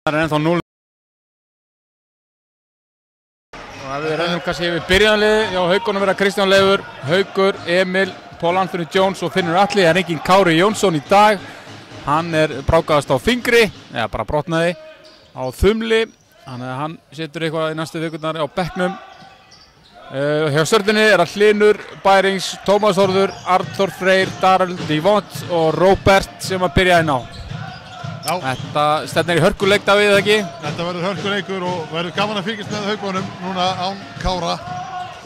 Það ennþá 0. Og ef við reynum kannski yfir byrjanliði, já, Haukunum vera Kristján Leifur, Haukur, Emil, Pál Anthony Jones og Finnur Atli. Það enginn Kári Jónsson í dag. Hann brákaðast á fingri, eða bara brotnaði á þumli. Þannig að hann setur eitthvað í næstu vikurnar á bekknum. Hjá Stjörnunni það Hlynur Bærings, Tómas Þórður, Arnþór Freyr, Darrell Divont og Róbert sem að byrjaði ná. Já. Þetta stefnir í hörkuleik, Davíð, eða ekki? Þetta verður hörkuleikur og verður gaman að fylgjast með Haukunum núna án Kára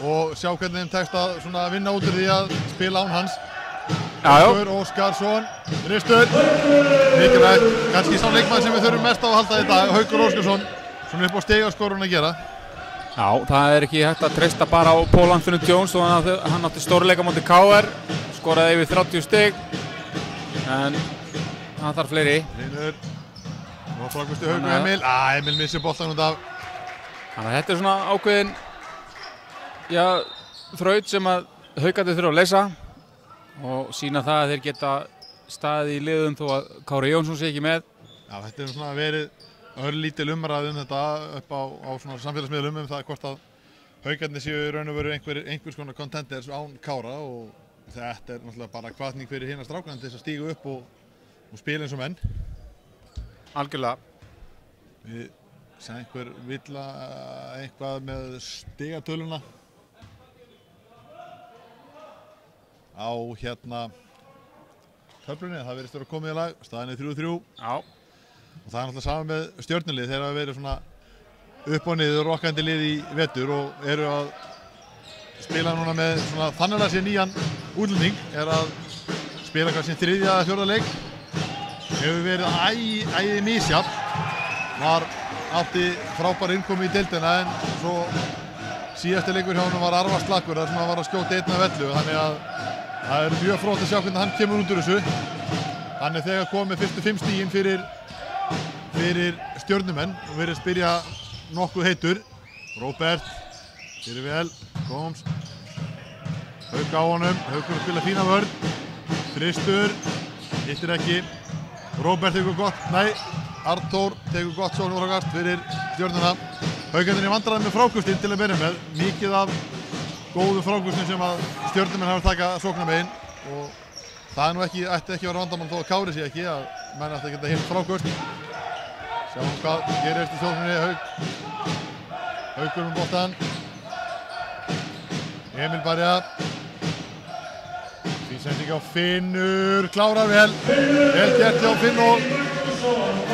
og sjá hvernig þeim tekst að vinna út úr því að spila án hans. Haukur Óskarsson, ristur, mikilvægt, kannski sá leikmann sem við þurfum mest á að halda í dag, Haukur Óskarsson, svona upp á stigaskorun að gera. Já, það ekki hægt að treysta bara á Pál Anthony Jones og hann átti stórleika móti KR, skoraði yfir 30 stig, en það þarf fleiri. Hlynur, og frákvæmstu Haukur Emil, Emil missir boltan út af. Þannig að þetta svona ákveðin, já, þraut sem að Haukarnir þurfa að leysa og sína það að þeir geta staðið í liðum þó að Kári Jónsson sé ekki með. Já, þetta svona verið örlítil umræð þetta upp á svona samfélagsmiðlum það hvort að Haukarnir séu í raun og veru einhvers konar contenders án Kára og þetta náttúrulega bara hvatning fyrir hina strákana til þess að stíga upp og spila eins og menn. Algjörlega. Við sem einhver vill eitthvað með stigatöluna á töflunni, það virðist vera komið í lag, staðan 3-3. Já. Og það náttúrulega saman með Stjörnulið, þeir hafa verið svona upp og niður rokkandi lið í vetur og eru að spila núna með svona þannig að sé nýjan útlending, að spila hvað sinn 3. eða 4. leik. Hefur verið æði misjafn, átti frábær innkomi í deildina en svo síðasti leikur hjá honum var arfaslakur þar sem hann var að skjóta einn af vellu, þannig að það mjög frótt að sjá hvernig hann kemur út úr þessu. Hann þegar komið fyrstu 5 stigin fyrir Stjörnumenn og verið að spyrja nokkuð heitur. Róbert, fyrir vel, Góms, Hauk á honum, Haukur að spila fína vörn, Þristur, hittir ekki, Róbert tekur gott, Arnþór tekur gott sóknarfrákast fyrir Stjörnuna. Haukarnir í vandræðum með frákastinn til að byrja með, mikið af góðum frákastum sem að Stjörnumenn hafa taka sóknarmegin og það ætti ekki að vera vandamál þó að Kári sé ekki að menn ætti að geta hitt frákast. Sjáum hvað gerist í sókninni. Haukur með boltan. Emil Barja. Sending á Finnur, klárar vel. Vel gert hjá Finn og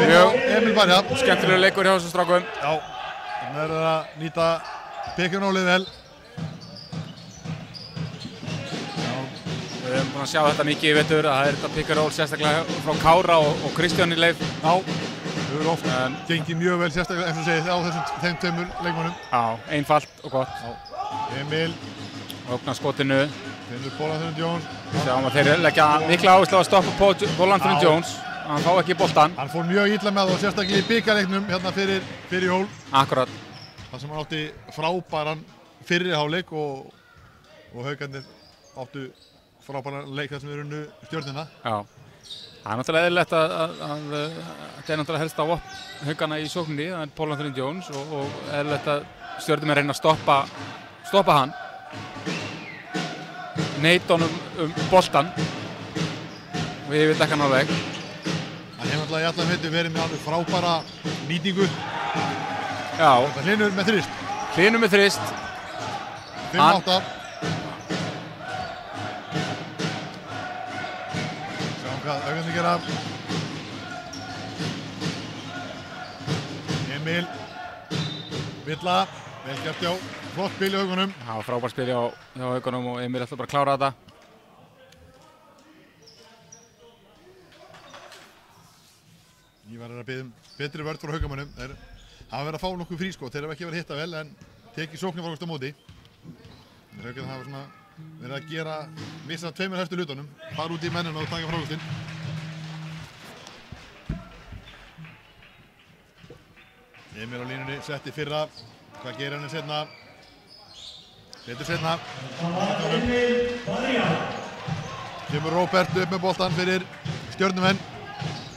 Emil Barja. Skemmtilegur leikur hjá þessum strákum. Já, þannig það að nýta pick-and-rollið vel. Við hefum búin að sjá þetta mikið í vetur að það þetta pick-and-roll sérstaklega frá Kára og Kristjáni Leif. Já, þau eru oft gengið mjög vel sérstaklega eins og segið á þeim tveimur leikmönnum. Já, einfalt og gott. Já. Emil. Ógna skotinu. Finnur Pál Anthony Jones. Sjáum að þeir leggja mikla áherslu á að stoppa Pál Anthony Jones. Hann fá ekki boltan. Hann fór mjög illa með og sérstaklega í bikarleiknum hérna fyrir jól. Akkurat. Það sem hann átti frábæran fyrri hálfleik og Haukarnir áttu frábæran leik þar sem við runnu Stjörnuna. Já. Það er náttúrulega eðlilegt að þetta er náttúrulega helst á Haukana í sókninni, það er Pál Anthony Jones og eðlilegt að Stjörnumenn reyna að stoppa hann. Neita honum boltan og við veit ekki hann alveg. Hann hefur náttúrulega í allan veitu verið með alveg frábæra nýtingu. Já. Hlynur með þrist. Hlynur með þrist. 5-8. Sjáum hvað Haukarnir gera. Emil. Villa. Vel gert hjá. Flott spil í Haukunum. Það var frábært spil hjá Haukunum og Emil ætla bara að klára þetta. Ég var að biðja betri vörð frá Haukamönnum. Þeir hafa verið að fá nokkuð frískot. Þeir hafa ekki verið að hitta vel en tekið sóknarfrákast á móti. Haukarnir hafa verið að gera missa 2 hæstu hlutunum. Fara út í mennina og taka frákastinn. Emil á línunni setti fyrra. Hvað gerir hann setna? Betur setna. Kemur Róbert upp með boltan fyrir Stjörnumenn.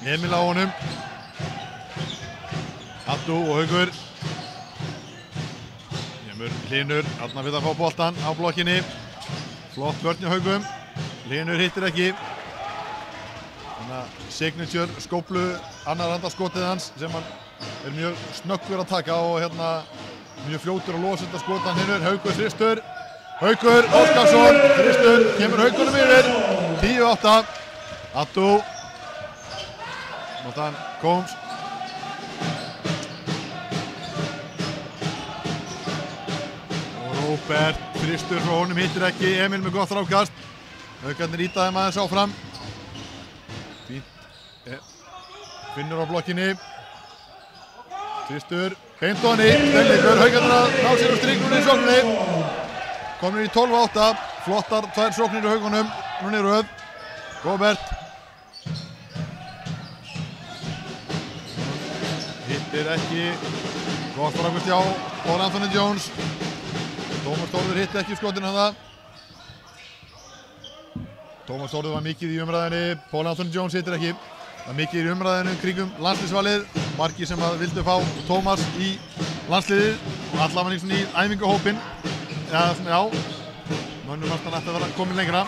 Emil á honum. Addu og Haukur. Kemur Hlynur, Arnar við að fá boltan á blokkinni. Flott vörn hjá Haukum. Hlynur hittir ekki. Þannig að signature skóplu annar handarskotið hans sem hann er mjög snöggur að taka og hérna mjög fljótur að losa þetta skotan Hlynur. Haukur þristur. Haukur Óskarsson þristur. Kemur Haukunum yfir. 10-8. Addu. Notan Combs. Róbert þristur frá honum, hittir ekki. Emil með gott rákast. Haukarnir íta þeim aðeins áfram. Fínt. Finnur á blokkinni. Þristur. Beintóni. Stenleikur. Haukarnir að ná sér á striknunni í sókninni. Komnir í 12-8. Flottar 2 sóknir í Haukunum. Núna í röð. Róbert. Hittir ekki. Gott rákast hjá Paul Anthony Jones. Tómas Þórður hitti ekki skotinu það. Tómas Þórður var mikið í umræðinni. Paul Anthony Jones hittir ekki. Það var mikið í umræðinu kringum landsliðsvalið. Margir sem vildu fá Tómas í landsliðið og allavega í æfingahópinn. Já, mönnum fannst hann ætti að vera komin lengra.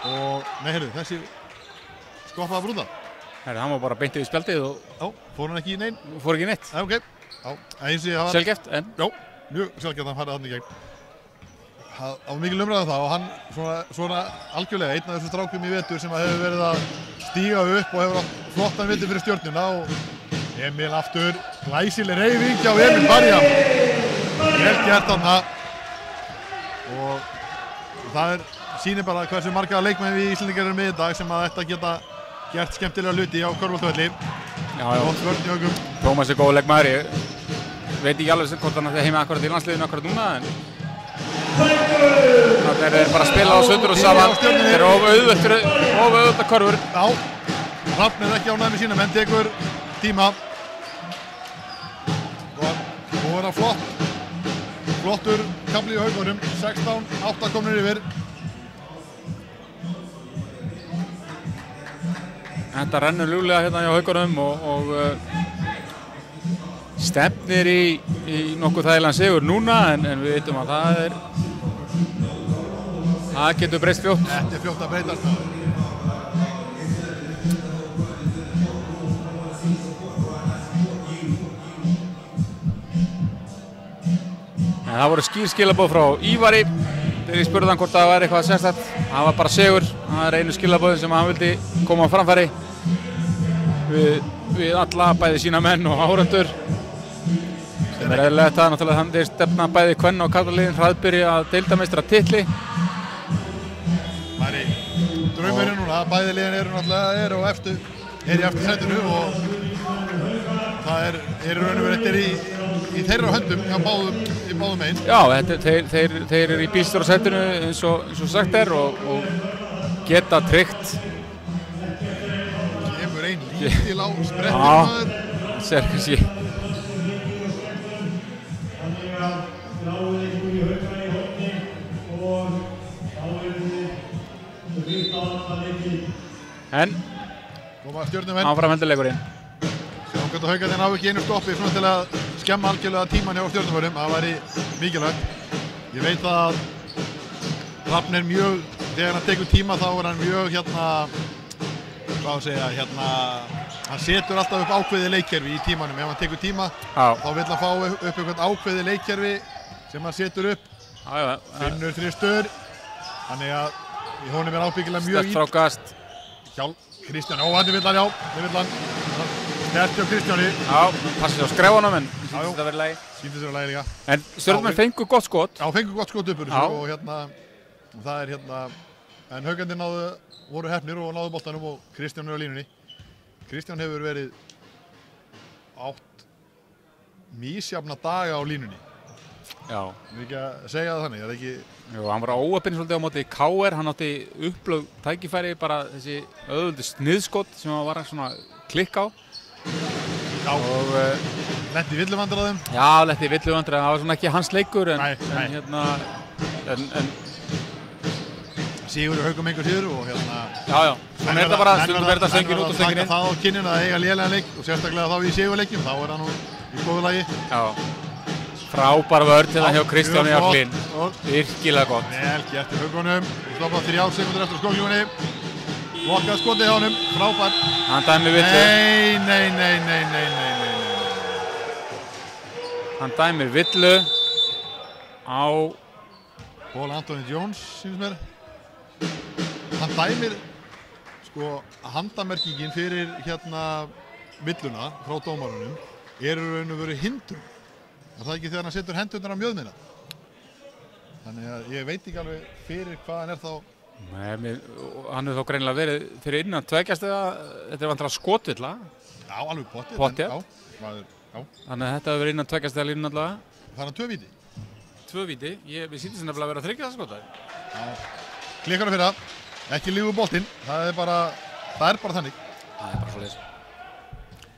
Og, nei heyrðu, þessi skoppaði brúða. Herru, hann var bara beint yfir spjaldið og... Já, fór hann ekki í neinn? Fór ekki neitt. Ok. Já, einsi það var... Sjálfgeft, en... Já, mjög sjálfgeft að hann farið hann í gegn. Það var mikil umræða það og hann svona algjörlega einn af þessum strákum í vetur sem hefur verið að stíga upp og hefur átt flottan vetur fyrir Stjörnuna og Emil aftur, glæsileg reyfing hjá Emil Barja. Vel gert þarna og það sýnir bara hversu marga leikmenn við Íslendingar erum með í dag sem að þetta geta gert skemmtilega hluti á körfuboltavelli. Já. Gott vörn í Haukum. Tómas er góð leikmaður, ég veit ekki alveg hvort hann er heima akkurat í landsliðinu akkurat núna, en það er bara að spila á sundur og saman. Það er of auðvölda körfur. Já, Hrafn er ekki ánægð með sína menn, tekur tíma. Og er það flottur kafli í Haukunum, 16-8 komnir yfir. Þetta rennur ljúflega hérna hjá Haukunum og stefnir í nokkuð þægilegan sigur núna, en við veitum að það getur breyst fljótt. Þetta er fljótt að breytast. En það voru skýr skilaboð frá Ívari þegar ég spurði hann hvort það væri eitthvað sérstakt. Það var bara sigur, það er einu skilaboðin sem hann vildi koma á framfæri við alla, bæði sína menn og áhorfendur. Sem er eðlilegt það, náttúrulega hann stefna bæði kvenna og karlaliðin hraðbyrja að deildameistaratitilli. Það er draumurinn núna, bæði liðin eru náttúrulega í efstu sætinu og það er í raun og veru þetta í þeirra höndum hjá báðum einn. Já, þeir eru í bílstjórasætinu eins og sagt er og geta tryggt. Kemur einn lítil á sprettir maður. Sér kannski. En áfram henduleikurinn. Sjáum hvernig Haukarnir ná ekki einu stoppi svona til að skemma algjörlega tíman hjá Stjörnumönnum. Það væri mikilvægt. Ég veit að Hrafn er mjög, þegar hann tekur tíma þá er hann mjög hann setur alltaf upp ákveðið leikkerfi í tímanum. Ef hann tekur tíma þá vill hann fá upp eitthvað ákveðið leikkerfi sem hann setur upp. Finnur þristur. Þannig að honum er ábyggilega mjög sterkt frákast. Kristján, hann vill hann, sterkt hjá Kristjáni. Já, passið á skrefunum en sýndist þetta verið lagi. Sýndist þetta verið lagi líka. En Stjörnumenn fengu gott skot. Já, fengu gott skot upp úr þessu og það er en Haukarnir voru heppnir og náðu boltanum og Kristján er á línunni. Kristján hefur verið átt misjafna daga á línunni. Já. Við ekki að segja það þannig, er ekki... Jú, hann var óöppinn svolítið á móti KR, hann átti upplögð tækifæri, bara þessi auðvöldu sniðskot sem hann var svona klikk á. Já, og lenti í villuvandræðum. Já, lenti í villuvandræðum, það var svona ekki hans leikur en sigur í Haugum engu síður og hérna Já, svona er þetta bara, stundum er þetta stöngin út og stöngin inn. Það á kynnin að eiga lélegan leik og sérstaklega þá í sigurleikjum, þá er hann nú í góðu lagi. Já, frábær vörn til það hjá Kristjáni Jarlín, virkilega gott. Vel gert í Haugunum, stoppa 3 sekúndur eftir skóklífunni, lokað skotið hjá honum, frábær. Hann dæmi villu. Nei. Hann dæmir villu á Paul Anthony Jones, sínst mér. Hann dæmir, sko, handamerkingin fyrir hérna villuna frá dómarunum er raun og veru hindrun. Er það ekki þegar hann setur hendurnar á mjöðmina? Þannig að ég veit ekki alveg fyrir hvað hann er þá. Nei, hann hefur þá greinilega verið fyrir innan tveggjast eða þetta er vantilega skotvilla. Já, alveg pottið. Pottið. Já. Þannig að þetta hefur verið innan tveggjast eða línu allavega. Það er hann 2 víti. 2 víti, við sýndist nefnilega að vera að þryggja það skotaði. Já, klikkar fyrir það, ekki lífu boltinn, það er bara þannig. Það er bara svoleiðis.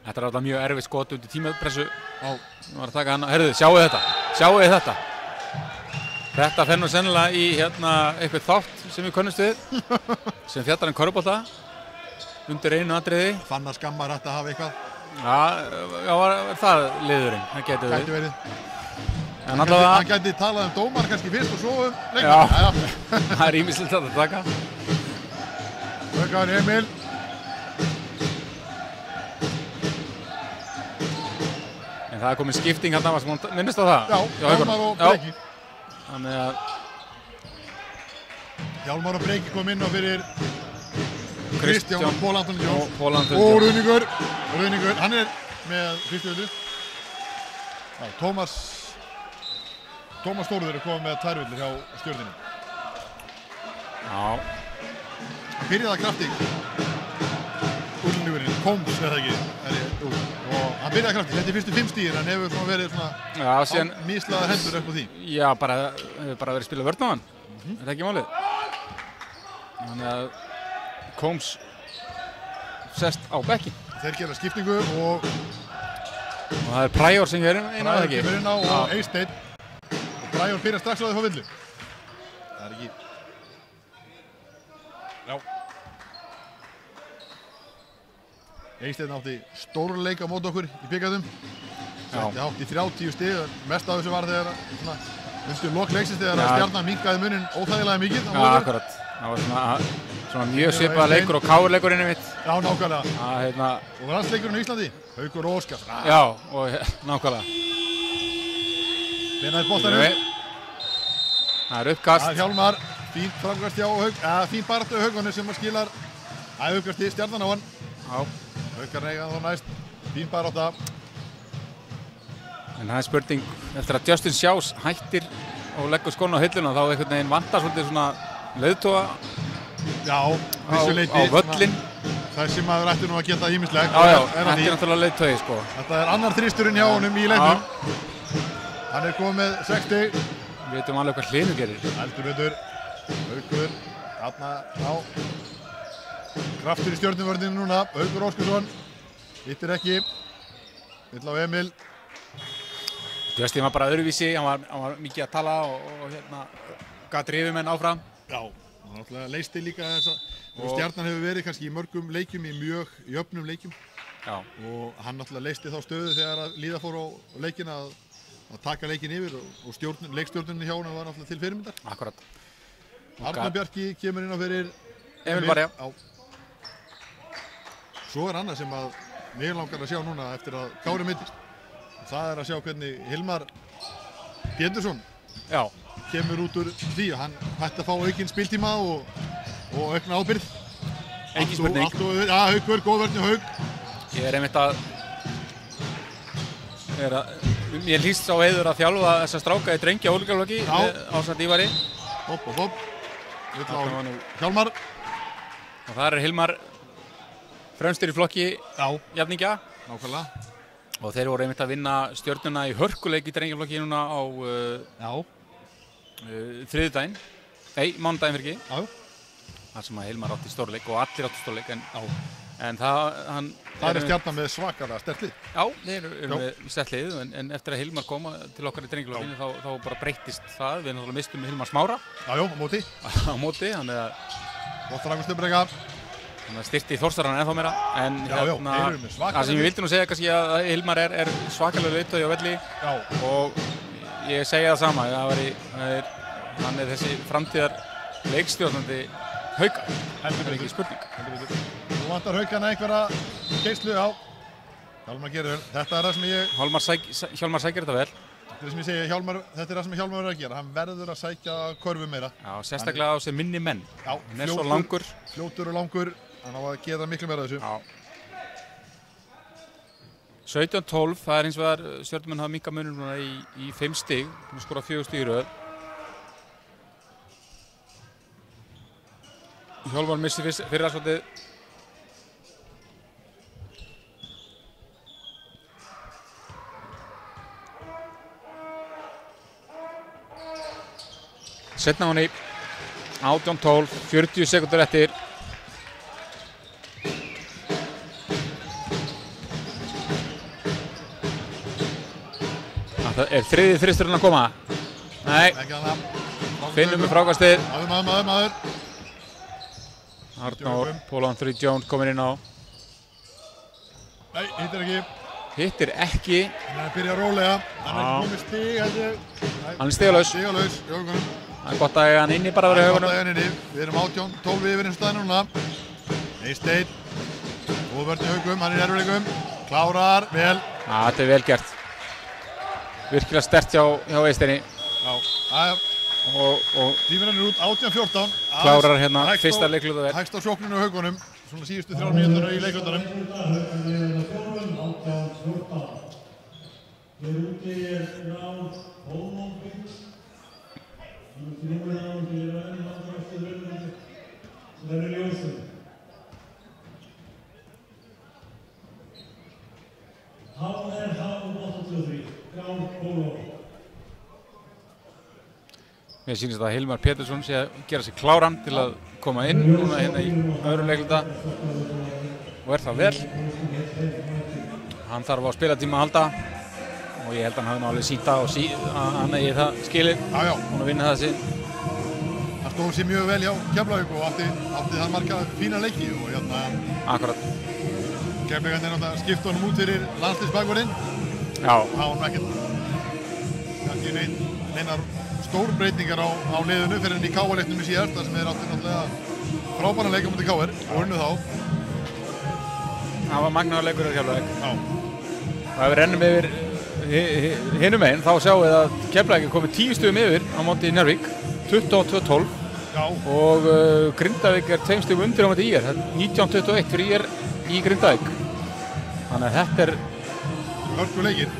Þetta er alltaf mjög erfið skot undir tímapressu. Nú var að taka hann, herðu, sjáu þetta. Þetta fer nú sennilega í hérna eitthvað þátt sem við könnumst við, sem fjallar körfubolta, undir einu atriði. Fannar skammar hægt að hafa eitthvað. Já, var það liðurinn, það getur verið. Hann gæti talað dómar kannski fyrst og svo leikmann. Já, það er ýmislegt að taka. Haugar Emil. En það er komið skipting hérna, minnist á það? Já, Hjálmar og Breki. Þannig að Hjálmar og Breki kom inn á fyrir Kristján og Paul Anthony Jones. Og Ruðningur, hann er með Kristján. Tómas Þórður er komið með 2 villir hjá Stjörnunni. Já. Hann byrjaði að krafti úrlunnífurinn, Combs er það ekki. Og hann byrjaði að krafti, þetta er fyrstu 5 stíðin, hann hefur svona verið svona míslaðar hendur upp á því. Já, hefur bara verið spilað vörn á hann. Er það ekki málið? Þannig að Combs sest á bekkin. Þeir gera skiptingu og það er Præjor sem er inn á það ekki. Præjor kemur inn á og Eysteinn. Præjor byrjar strax á því að fá villu. Það er ekki. Já. Eysteinn átti stórleik á móti okkur í bikarnum. Setti hátt í 30 stig. Mest af þessu var þegar undir lok leiksins þegar Stjarnan minnkaði muninn óþægilega mikið. Já, akkurat. Það var svona mjög svipaða leikur og KR-leikurinn mitt. Já, nákvæmlega. Og landsleikurinn í Íslandi, Haukur og Óskar. Já, og nákvæmlega. Beinaði boltanum. Það er uppkast. Það er Hjálmar, fínt framkast hjá Hauk, fínt baráttu hjá Haugunni sem skilar uppkast í Stjarnan á hann. Já. Haukar eiga þá næst, fínt barátta. En það er spurning, eftir að Justin Sjás hættir og leggur skóna á hilluna, þá einhvern veginn vantar svolítið svona leiðtoga á völlin. Þessi maður ætti nú að geta ýmislegt. Já, þetta er náttúrulega leiðtogi sko. Þetta er annar þristurinn hjá honum í leiknum. Hann er komið með 60. Við veitum alveg hvað Hlynur gerir. Heldur betur. Haukur, þarna á. Kraftur í Stjörnuvörninu núna. Haukur Óskarsson. Hittir ekki. Vill á Emil. Justin var bara öðruvísi, hann var mikið að tala og hérna gat drifið menn áfram. Já, hann náttúrulega leysti líka þessa. Stjarnan hefur verið kannski í mörgum leikjum, í mjög jöfnum leikjum. Já. Og hann náttúrulega leysti þá stöðu þegar að líða fór á leikina að taka leikin yfir og leikstjórnunin hjá hann var náttúrulega til fyrirmyndar. Akkurat. Arnar Bjarki kemur inn á fyrir Emil Barja. Svo er annað sem að mig langar að sjá núna eftir að Kári meiddist. Það er að sjá hvernig Hilmar Pétursson kemur út úr því og hann hætti að fá aukinn spiltíma og aukna ábyrgð. Engin spurning. Haukur, góð vörn hjá Hauk. Ég er einmitt mér hlýst á heiður að þjálfa þessa stráka í drengja ólíkaflokki ásamt Ívari. Hopp. Vill á Hjálmar. Og þar er Hilmar fremstur í flokki jafningja. Nákvæmlega. Og þeir voru einmitt að vinna Stjörnuna í hörkuleik í drengjaflokki núna á þriðjudaginn. Nei, mánudaginn fyrir ekki. Já. Þar sem að Hilmar átti stórleik og allir átti stórleik. En En Það er Stjarnan með svakalega sterkt lið. Já, þeir eru með sterkt lið, en eftir að Hilmar koma til okkar í drengilókinu þá bara breyttist það. Við náttúrulega mistum Hilmar Smára. Já, á móti. Á móti, þannig að... Gott Ragnar Þannig að styrti Þórsarann ennþá meira. En þeir eru með svakalega. Það sem ég vildi nú segja kannski að Hilmar er svakalega leiðtogi á velli. Já. Og ég segja það sama, hann er þessi framtíðar leikstjórnandi Hauka. Heldur ekki spurning. Nú vantar Haukana einhverja keislu á. Hjálmar gerir vel. Þetta er það sem Hjálmar sækir þetta vel. Þetta er sem ég segi, þetta er það sem Hjálmar verður að gera. Hann verður að sækja körfu meira. Já, sérstaklega á sem minni menn. Já, hann er svo langur. Fljótur og langur. Hann á að gera miklu meira þessu. Já. 17-12, það er hins vegar Stjörnumenn hafa minkað muninn núna í 5 stig. Hún skora 4 stig í röð. Hjálmar missi fyrra svolítið. Setna hún í 18-12, 40 sekúndur eftir. Það er þriðji þristurinn að koma. Nei, finnum við frákastið. Maður. Arnór, Paul Anthony Jones kominn inn á. Nei, Hittir ekki. Hann er að byrja rólega. Hann er ekki komið stig, Hann er stigalaus. Stigalaus, í haugunum. Það er gott að eiga hann inni bara verið í haugunum. Við erum 18-12 yfir einn staðin núna. Eysteinn. Góð vörn í haugum, hann er í erfiðleikum. Klárar, vel. Þetta er vel gert. Virkilega sterkt hjá Eysteini. Já, og tíminn er út 18-14. Klárar hérna fyrsta leikluta vel. Hægst á sjókninu og haugunum. Svona síðustu 3 mínútur í leiklutunum. Mér sýnist að Hilmar Pétursson sé að gera sig kláran til að koma inn núna hérna í öðrum leikluta og það vel. Hann þarf á spilatíma að halda og ég held að hann hafi náttúrulega sýnt það og að hann eigi það skilið og að vinna það sinn. Hann stóð sér mjög vel hjá Keflavík og átti það marga fína leiki og hérna... Akkurat. Keflavík er náttúrulega skipt honum út fyrir landsliðsbakvörðinn. Já. Það var ekkert kannski neinar stórbreytingar á liðinu fyrir enn í KR-leiknum í síðast þar sem þeir áttu náttúrulega frábæran leik á móti KR og unnu þá. Það var magnaður leikur hjá Keflavík. Já. Og ef við rennum yfir hinum meginn þá sjáum við að Keflavík er komið 10 stigum yfir á móti Njarðvík, 22-12. Já. Og Grindavík er 2 stigum undir á móti ÍR, 19-21 fyrir ÍR í Grindavík. Þannig að þetta er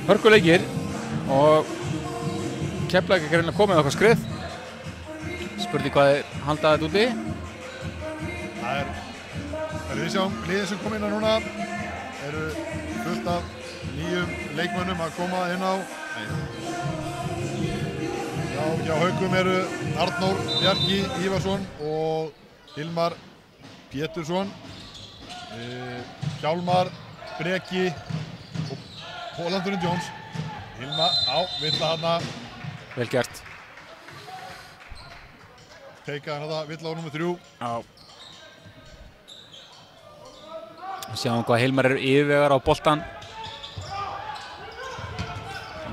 hörkuleikir og Keflavík er reynilega komið á okkar skrið. Spurning hvað er handað þetta úti? Við sjáum liðin sem kom inn á núna eru fullt af nýjum leikmönnum að koma inn á. Hjá Haukum eru Arnór Bjarki Ívarsson og Hilmar Pétursson. Hjálmar Breki og Paul Anthony Jones. Hilmar villa hana. Vel gert. Teika hana villa á nummer 3. Já. Sjáum hvað Hilmar eru yfirvegar á boltan.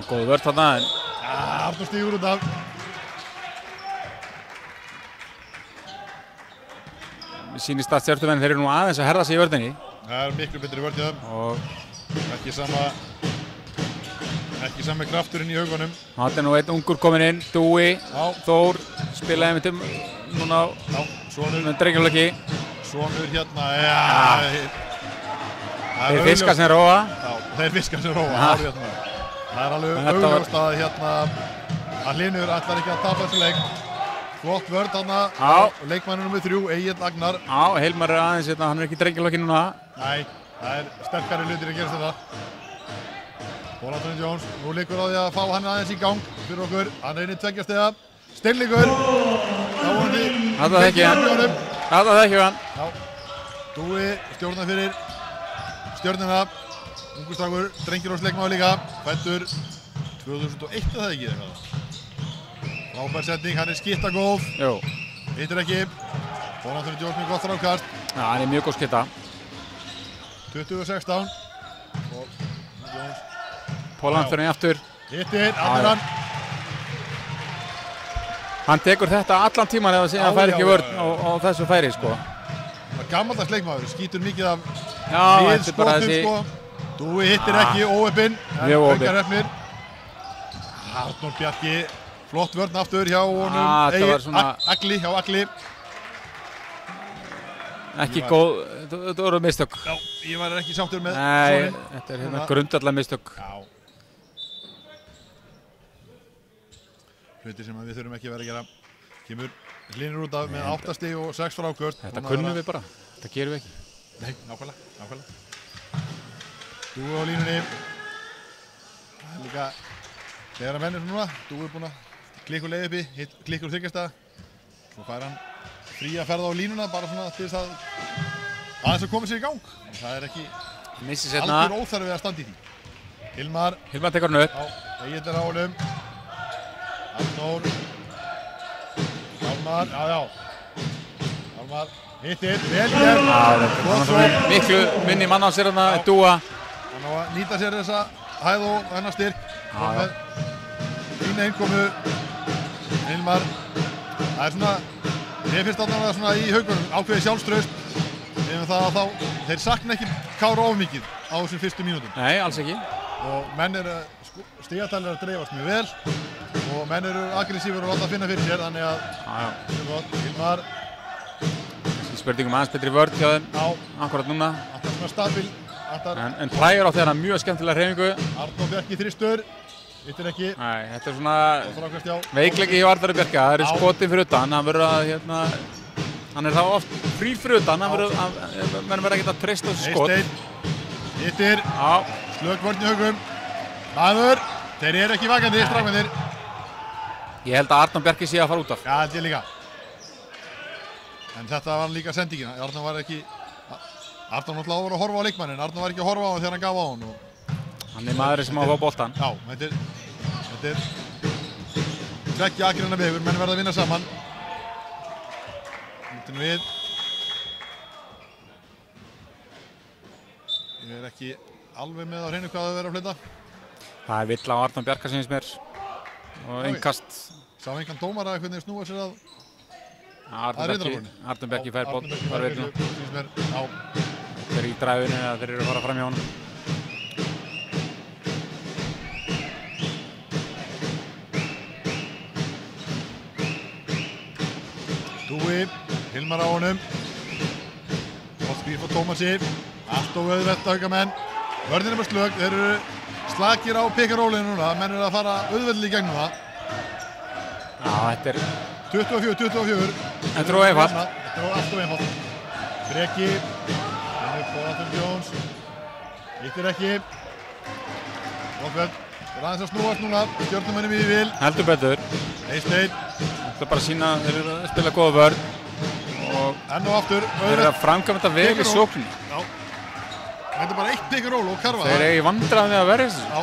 Góð vörð þarna en... Arnór stígur út af. Mér sýnist að Stjörnumenn þeir eru nú aðeins að herða sig í vörðinni. Það er miklu betri vörð í þeim. Og... Ekki sami krafturinn í haugunum. Það er nú einn ungur kominn inn, Dúi. Þór spilaði með núna á drengjuleiki. Sonur hérna, Þeir fiska sem róa. Já, þeir fiska sem róa, hérna. Það er alveg augljóst að hérna að Hlynur ætlar ekki að tapa þessu leik. Flott vörð þarna, leikmannur nummer 3, Egill Agnar. Já, Hilmar er aðeins hérna, hann er ekki drengjuleiki núna. Nei, það er sterkari hlutir að gerast þetta. Paul Anthony Jones, nú liggur á því að fá hann aðeins í gang fyrir okkur. Hann reynir 2 stiga. Steinleikur. Þetta þekki hann. Dúi stjórnar fyrir Stjörnuna. Ungur strákur, drengir og sleikmaður líka. Fæddur 2001 það ekki eitthvað. Frábær setning, hann skitagóð. Jú. Hittir ekki. Paul Anthony Jones með gott frákast. Já, hann mjög góð skytta. 20-16. Og Jones. Paul Anthony aftur. Hittir, annar hann. Hann tekur þetta allan tíman ef hann fær ekki vörn á þessu færi, sko. Það var gammaldags leikmaður, skýtur mikið af miðskotum, sko. Dúi hittir ekki, óheppinn. Mjög óheppinn. Arnór Bjarki, flott vörn aftur hjá honum. Þetta var svona... hjá Agli. Ekki góð, þetta voru mistök. Já, ég var ekki sáttur með Nei, þetta er hérna grundvallar mistök. Já. Hluti sem við þurfum ekki að vera að gera. Kemur Hlynur út af með 8 stig og 6 fráköst. Þetta kunnum við bara, þetta gerum við ekki. Nei, nákvæmlega. Dúi á línunni. Það er líka þegar að menn núna. Dúi er búinn að klikka leið uppi, klikkur þryggjastæða. Svo fær hann fría ferða á línuna bara svona til þess að aðeins að koma sér í gang. Það er ekki algjör óþarfi að standa í því. Hilmar tekur hann upp. Egil er á honum. Arnór. Hjálmar, Hjálmar hittir, vel hér. Miklu minni mann á sér þarna, Dúa. Hann á að nýta sér þessa hæð og þennan styrk. Fína innkomu. Hilmar. Það er svona, mér finnst þarna svona í Haukunum ákveðið sjálfstraust. Ef það þá, þeir sakna ekki Kára of mikið á þessum fyrstu mínútum. Nei, alls ekki. Og menn stigatælir að dreifast mjög vel. Og menn eru aggressífur og láta að finna fyrir sér, þannig að Hilmar spurningum aðeins betri vörn hjá þeim akkurat núna. Alltaf svona stabil. En Prægur á þeirra mjög skemmtilega hreyfingu. Arnór Bjarki þristur, hittir ekki. Nei, þetta er svona veikleiki hjá Arnóri Bjarka. Það eru skotin fyrir utan, hann verður að hann er þá oft frýr fyrir utan, menn verður ekki að treysta þessu skot. Eysteinn, hittir, slökk vörn í Haukum. Maður, þeir eru ekki vakandi, strákarnir. Ég held að Arnór Bjarki sé að fara út af. Já, þetta er líka. En þetta var líka sendingina. Arnór var ekki... Arnór náttúrulega var að horfa á leikmannin. Arnór var ekki að horfa á hann þegar hann gaf á hann. Hann er maðurinn sem á að fá boltan. Já, þetta er... Tveggja akreina vegur, menn verða að vinna saman. Nýttin við. Ég er ekki alveg með á hreinu hvað það verður að flytta. Það er vill á Arnór Bjarka sem mér. Og innkast. Sá engan dómara hvernig snúa sér að Arnór Bjarki fær boll. Þeir eru í dræfinu eða þeir eru að fara fram hjá honum. Dúi, Hilmar á honum. Gott spil frá Tómasi. Allt og auðvelt Haukamenn. Vörnin er bara slögg. Þeir eru slakir á pick-and-rollinu núna. Menn eru að fara auðveldlega í gegnum það. Já, þetta er 24. Þetta er einfalt. Þetta er allt og einfalt. Breki. Paul Anthony Jones. Hittir ekki. Rókveld. Það er aðeins að snúast núna. Stjörnumennum í vil. Heldur betur. Eysteinn. Það er bara að sína þeir eru að spila góða vörn. Og enn og aftur. Þeir eru að framkvæma þetta vel í sókninni. Já. Þetta er bara eitt pick-and-roll og karfa. Þeir eru í vandræðum við að verja þessu. Já.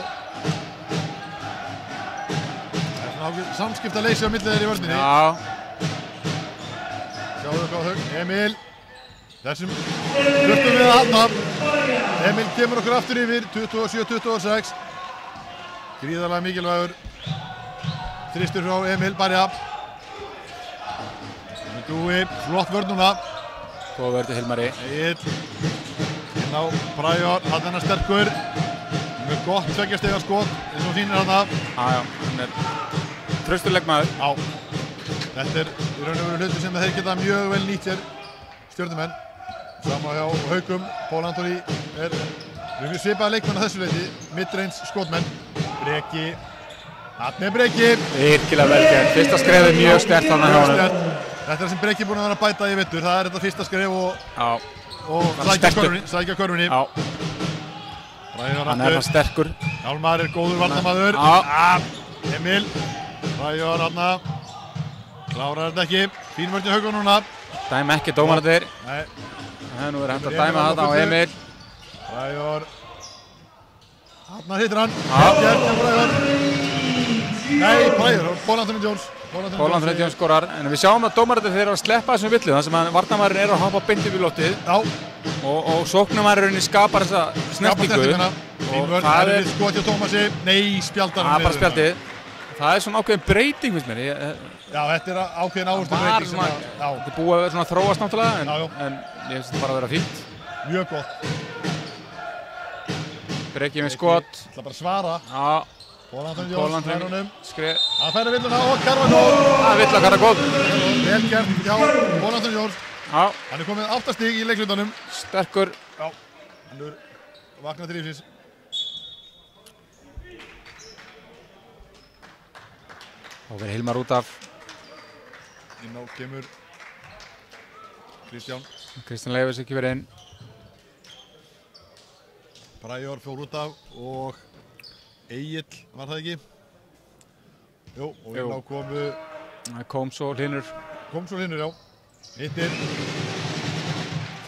Samskipta leysi á milli þeirra í vörninni. Já. Sjáðu hvað þau. Emil. Þessum þurftum við að halda. Emil kemur okkur aftur yfir. 27-26. Gríðarlega mikilvægur. Þristur frá Emil Barja. Dúi. Flott vörn núna. Góð vörn til Hilmari. Egil. Inn á Prægur. Hann er sterkur. Mjög gott tveggjastiga skot. Eins og sýnir hann af. Já. Hann er traustur leikmaður. Já. Þetta er í raun og veru hlutur sem þeir geta mjög vel nýtt sér. Stjörnumenn. Sama hjá Haukum. Paul Anthony er mjög svipaða leikmenn að þessu leiti. Midrange skotmenn. Breki. Þarna er Breki. Virkilega vel gert. Fyrsta skref er mjög sterkt þarna hjá honum. Þetta er það sem Breki er búinn að vera að bæta í vetur. Það er þetta fyrsta skref og sækja körfunni. Já. Hann er það sterkur. Hjálmar er góður varnarmaður. Emil. Prægur þarna. Klárar þetta ekki. Fín vörn í Haukum núna. Dæmi ekki dómararnir. Nei. Það nú hægt að dæma þarna á Emil. Bræður. Þarna hittir hann. Gert hjá Bræður. Nei, Bræður. Paul Anthony Jones. Paul Anthony Jones skorar. En við sjáum að dómararnir þeir eru að sleppa þessum villu. Það sem að varnarmaðurinn er að hoppa beint upp í loftið. Já. Og sóknarmaðurinn skapar þessa snertingu. Og það er skot hjá Tómasi. Nei, spjaldar hann. Bara spjaldið. Það er svona ákveðin breyting, finnst mér. Já, þetta er ákveðin áherslu breyting. Þetta er búið að vera svona þróast náttúrulega, en ég finnst þetta bara að vera fínt. Mjög gott. Breki með skot. Það er bara að svara. Já. Paul Anthony Jones, hrænunum. Það færi villuna og Carvajal. Það er villa Carvajal. Vel gert hjá Paul Anthony Jones. Já. Hann er komið 8 stig í leiklutanum. Sterkur. Já. Hann er vaknað til lífsins. Þá verður Hilmar út af. Inn á kemur Kristján Leifurs ekki verið inn. Bræður fór út af og Egill, var það ekki? Jú, og inn á komu Kóms og Hlynur. Já. Hittir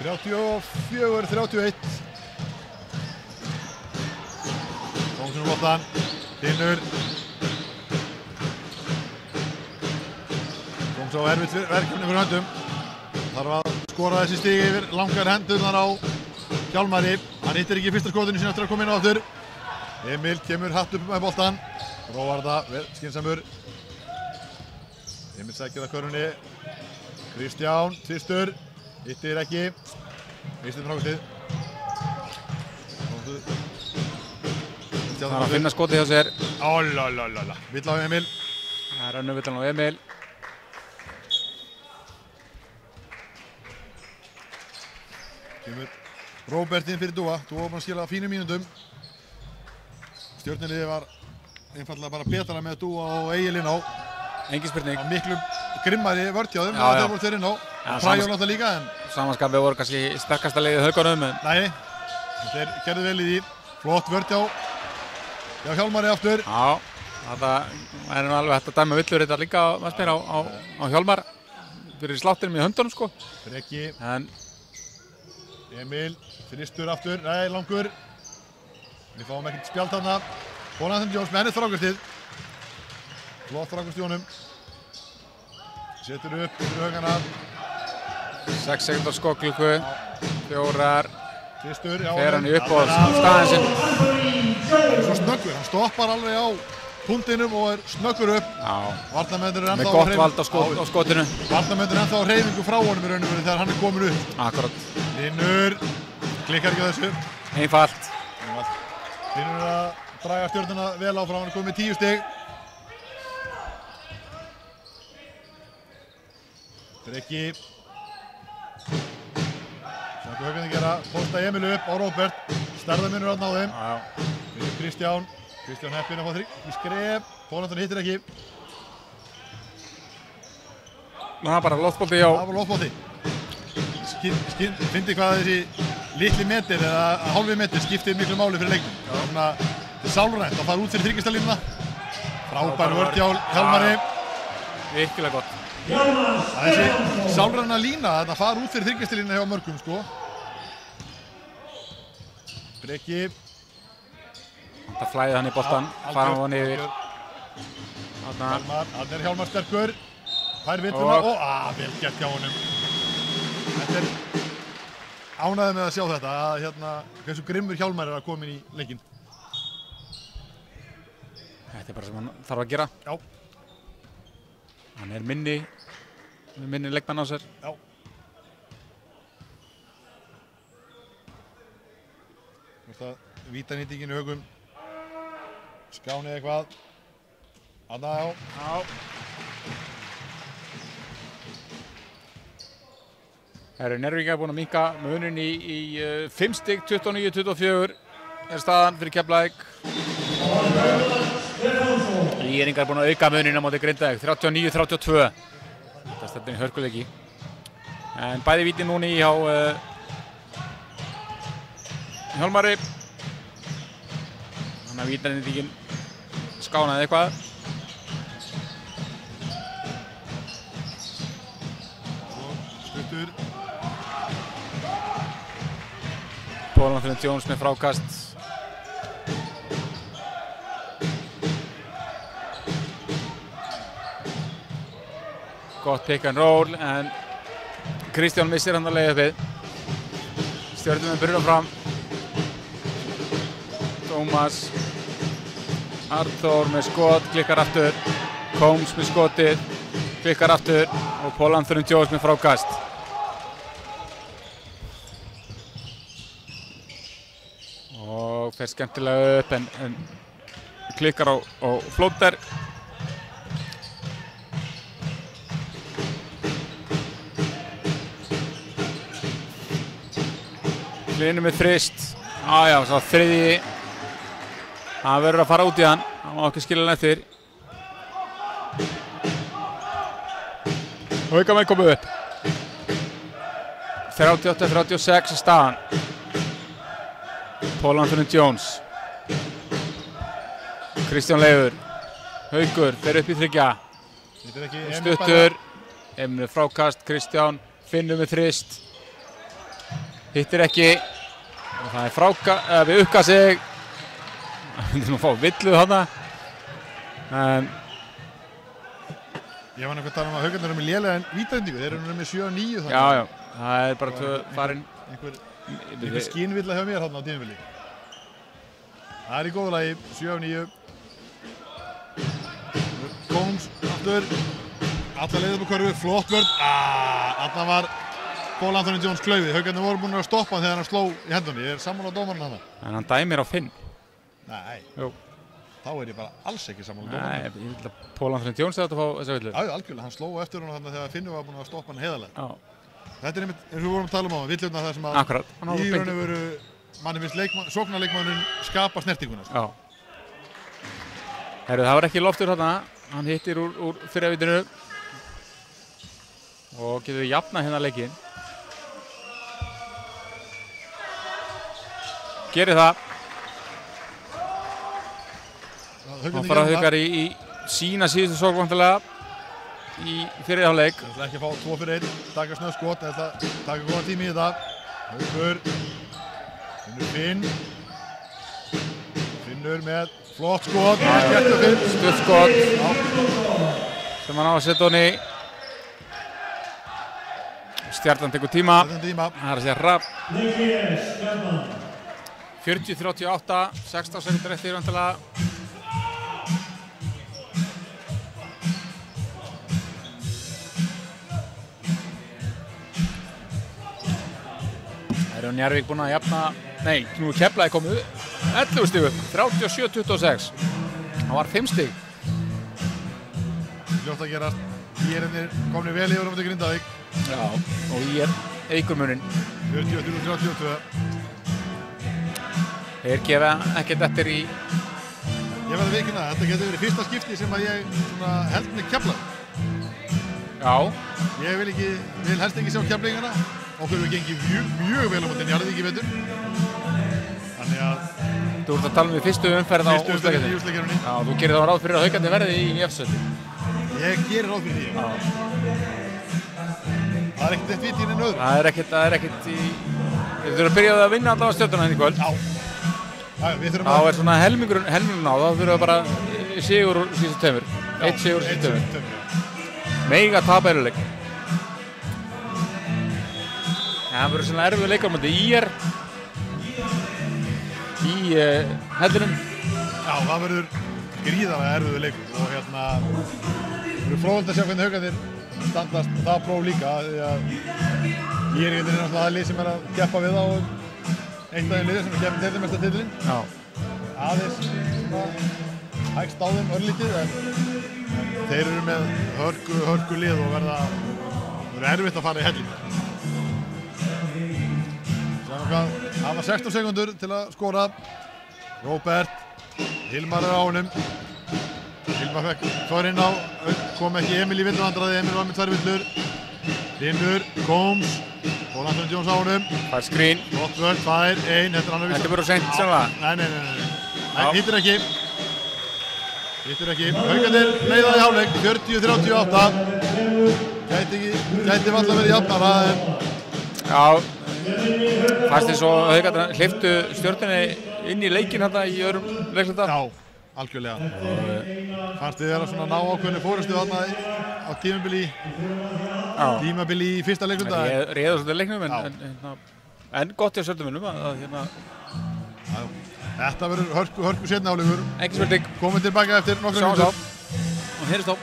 34-31. Kómsson úr bottan. Hlynur. Kóms á erfitt verkefni fyrir höndum. Þarf að skora þessi stig yfir langar hendurnar á Hjálmari. Hann hittir ekki fyrsta skotinu sín eftir að koma inn á aftur. Emil kemur hatt upp með boltan. Róar það, vel skynsamur. Emil sækir að körfunni. Kristján, tvistur. Hittir ekki. Mistir með nákvæmstið. Það er að finna skotið hjá sér. Ólalala. Vill á Emil. Það er önnur villan á Emil. Kemur Róbert inn fyrir Dúa. Dúa var búinn að skila fínum mínútum. Stjörnuliðið var einfallega bara betra með Dúa og Egil inn á. Engin spurning. Það var miklu grimmari vörð hjá þeim. Það voru þeir inn á. Præjón átt það líka en... Samanskapið voru kannski sterkasta liðið Haukunum. Nei, þeir gerðu vel í því. Flott vörð hjá Hjálmari aftur. Já, þetta er nú alveg hægt að dæma villur þetta líka á Hjálmar. Fyrir sláttinum í höndunum sko. Breki. En... Emil, þristur aftur, nei, langur. Við fáum ekkert spjald þarna. Paul Anthony Jones með henni þrákastið. Flott þrákast í honum. Setur upp fyrir högana. 6 sekundar skokklukku. 4. Þristur, já. Fer hann í uppbóðsstaðinn sinn. Hann er svo snöggur, hann stoppar alveg á punktinum og er snöggur upp. Já. Varnarmennir er ennþá með gott vald á skotinu. Varnarmennir er ennþá á hreyfingu frá honum í raun og veru þegar hann er komin upp. Akkurat. Hlynur, klikkar ekki á þessu. Einfalt. Hlynur er að draga stjörnuna vel áfram, hann er komið með 10 stig. Breki. Sjá hvað höfðin gera, posta Emil upp á Róbert. Stærðarmunur á þeim. Fyrir Kristján heppinn að fá þrygg í skref. Paul Anthony hittir ekki. Það var bara loftbolti á. Það var loftbolti. Fyndi hvað þessi litli metir eða hálfi metir skiptir miklu máli fyrir leiknum. Þetta er sálrænt að fara út fyrir þryggjastalínuna. Frábær vörð hjá Hjálmari. Virkilega gott. Þessi sálræna lína að fara út fyrir þryggjastalínuna hjá mörgum sko. Breki. Það flæði hann í boltan, fara hann yfir. Hann er Hjálmar sterkur. Fær villuna og vel gert hjá honum. Þetta er ánægður með að sjá þetta, hversu grimmur Hjálmar er að koma inn í leikinn. Þetta er bara sem hann þarf að gera. Já. Hann er minni leikmann á sér. Já. Þetta vítanýtingin í Haugum. Skánið eitthvað. Anna, já. Njarðvíkingar búin að minnka munin í 5 stig, 29-24 er staðan fyrir Keflavík. ÍR-ingar búin að auka munin á móti Grindavík, 39-32. Þetta stefnir í hörkuleiki. En bæði víti núna hjá Hjálmari. Þannig að vítanýtingin skánaði eitthvað. Pól Anthony Jones með frákast. Gott pick and roll en Kristján missir hann að leiða uppið. Stjörnumenn byrjar fram. Tómas Arthur með skot, klikkar aftur. Combs með skotið, klikkar aftur og Pól Anthony Jones með frákast. Og fer skemmtilega upp en klikkar á flóter. Hlynur með þrist. Já, svo þriðji. Hann verður að fara út í hann. Hann má ekki skilja hann eftir. Haukamenn komu upp. 38-36 er staðan. Pól Anthony Jones. Kristján Leifur. Haukur fer upp í þriggja. Stuttur. Emil frákast. Kristján Finnur með þrist. Hittir ekki og það er við ukka sig. Það myndi nú fá villuð þarna en ég var nefnilega að tala að Haukarnir með lélega en vítaendingu, þeir eru með 7-9 þannig. Já, það er bara tvö farin einhver skínvilla hjá mér þarna á tímabili. Það er í góðu lagi, 7-9. Combs aftur, alla leiðum á körfu, flott vörn. Þarna var Pól Anthony Jones klaufið. Haukarnir voru búin að stoppa hann þegar hann sló í hendunni. Ég er sammála á dómarinn hann. En hann dæmir á Finn. Nei. Jú. Þá er ég bara alls ekki sammála á dómarinn. Nei, ég vil að Pól Anthony Jones þetta fá þessa villu. Já, algjörlega. Hann sló eftir hann þarna þegar Finnur var búin að stoppa hann heiðarlega. Já. Þetta er einmitt, eins og við vorum að tala um á hann, villurna þar sem að Akkurat. í raun og veru manni finnst sóknarleikmanninn skapa snertinguna. Já. Herru, það var ekki loftur þarna. Hann hittir úr fyrravítinu og getur jafnað hérna leikinn. Gerir það. Hann fara Haukar í sína síðustu sókn vantilega í fyrri hálfleik. Það ætla ekki að fá 2 fyrir 1, taka snöð skot, það ætla að taka góða tími í þetta. Haukur, Finnur Finn. Finnur með flott skot, stutt skot sem hann á að setja honi. Stjarnan tekur tíma. Það er að segja rapp. 40-38, 16 sekundur eftir vantilega. Það er Njarðvík búinn að jafna, nei, nú er Keflavík komið 11 stig upp, 37-26. Það var 5 stig. Ljótt að gerast, ÍR-innir komnir vel yfir á móti Grindavík. Já, og ÍR eykur muninn. 43-32. Þeir gefa ekkert eftir í... Ég verði að viðurkenna að þetta getur verið fyrsta skipti sem að ég held með Keflavík. Já. Ég vil helst ekki sjá Keflvíkingana. Okkur hefur gengið mjög vel á móti Njarðvík í vetur. Þannig að... Þú ert að tala um því fyrstu umferð á úrslitakeppninni. Fyrstu umferð í úrslitakeppninni. Já, þú gerir þá ráð fyrir að Haukarnir verði í efstöðu. Ég gerir ráð fyrir því. Það er ekkert eitt vit í neinu öðru. Það er ekkert í... Við þurfum að byrja að vinna allavega Stjörnuna hérna í kvöld. Þá er svona helmingurinn á, þá þurfum við bara sigur úr síðustu tveimur. 1 sigur úr síðustu tveimur. Mega tapa leik. Það verður svona erfið leikar á móti ÍR í hellinum. Já, það verður gríðarlega erfið leikur og verður fróðilegt að sjá hvernig Haukarnir standast það próf líka því að ÍR er náttúrulega það lið sem er að keppa við á eitt af þeim liðir sem er keppin deildarmeistaratitilinn. Já. Aðeins hægst á þeim örlítið en þeir eru með hörku lið og verður erfitt að fara í helling. Það var 16 sekundur til að skora. Róbert, Hilmar er á honum. Hilmar fekk þorinn á, kom ekki Emil í villuvandraði, Emil var með 2 villur. Finnur, Combs, Pól Anthony Jones á honum. Það er skrín. Flott vörn, það er 1, þetta er annar vissar. Þetta er bara seint sjálfa. Nei, hittir ekki. Hittir ekki. Haukarnir leiða í hálfleik, 40-38. Gæti varla verið jafnara en... Já, Fannst þið svo Haukarnir hleyptu Stjörnunni inn í leikinn hérna í öðrum leikluta? Já, algjörlega. Fannst þið vera svona ná ákveðinu fórustu þarna á tímabili í fyrsta leikluta? Réðu svolítið leiknum en gott hjá Stjörnumunum að hérna. Þetta verður hörku seinna áleikur. Ekki spurning. Komum tilbaka eftir nokkra mínútur. Sjáum og heyrist á.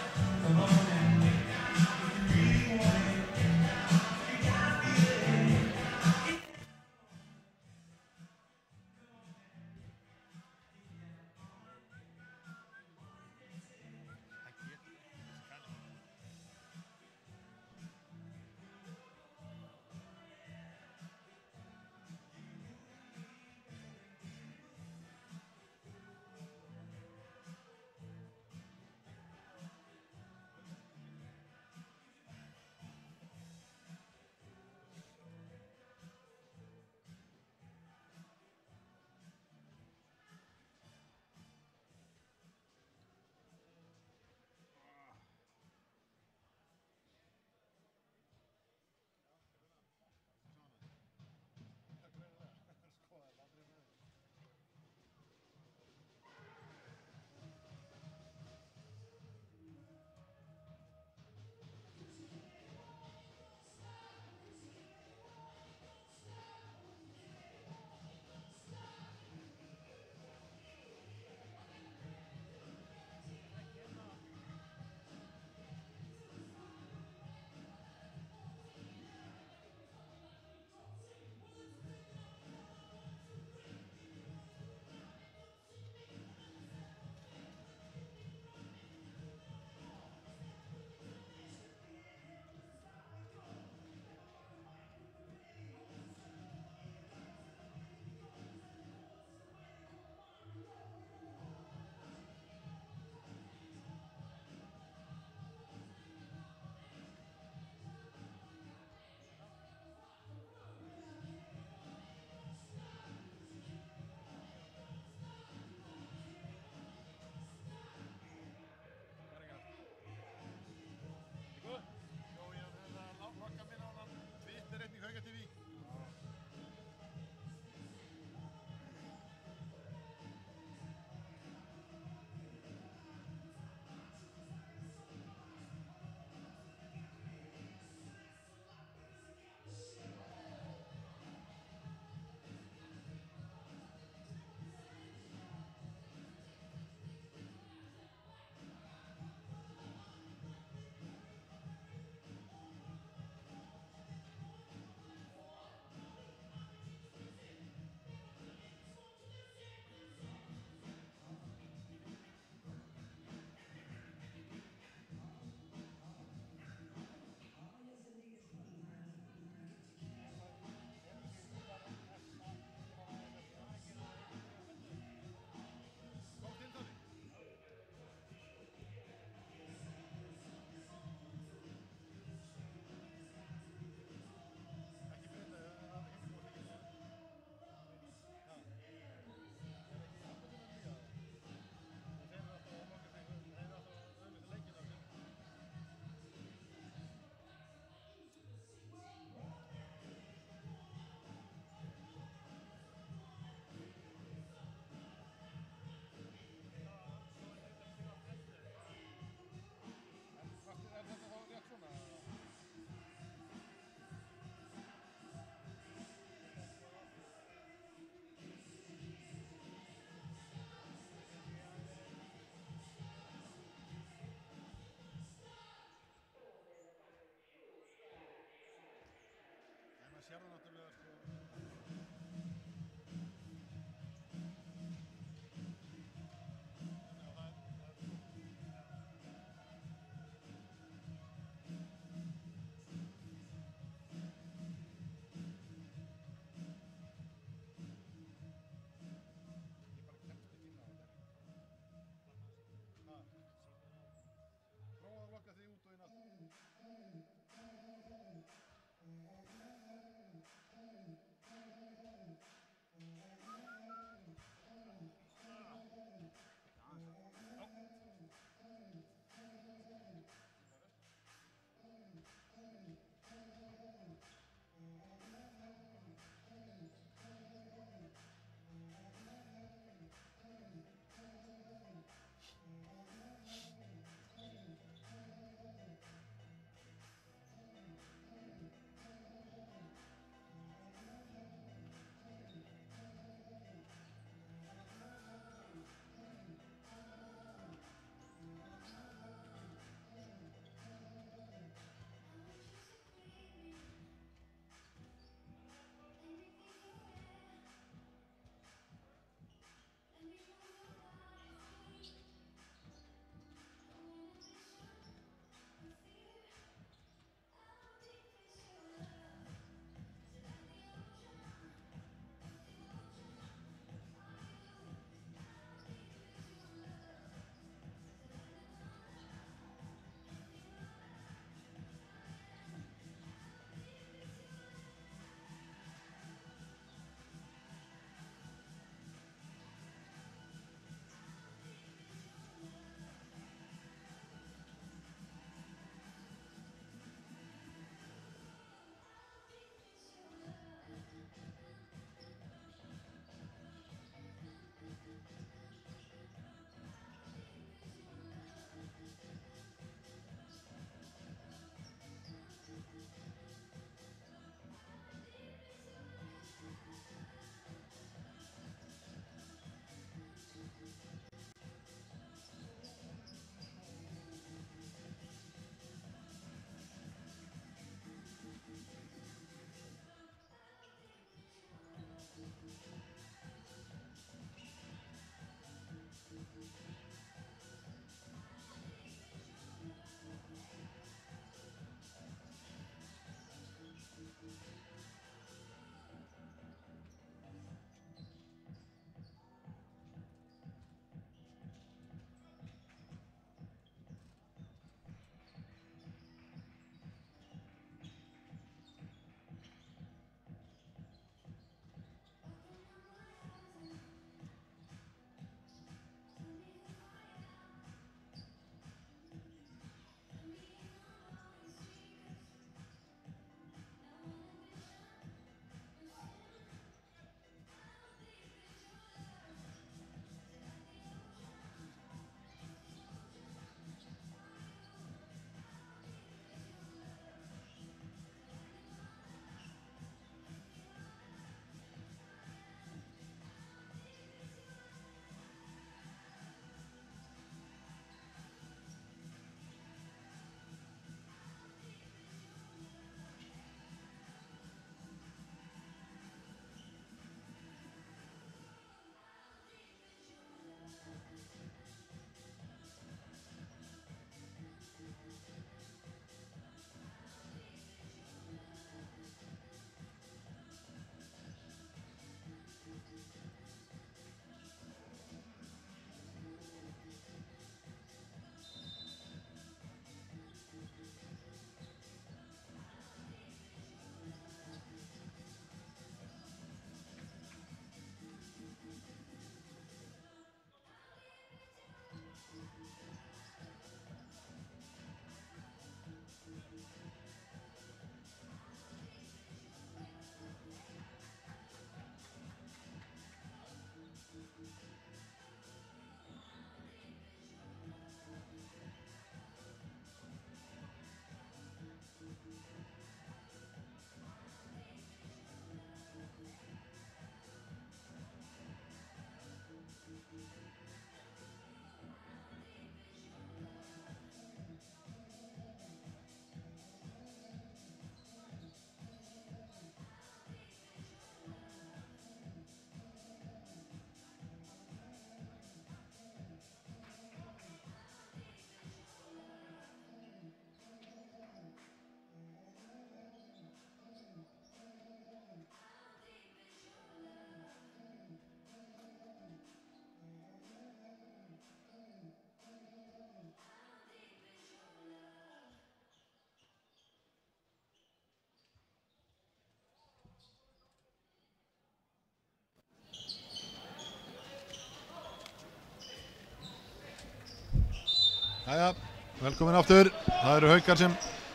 Jæja, velkomin aftur. Það eru Haukar sem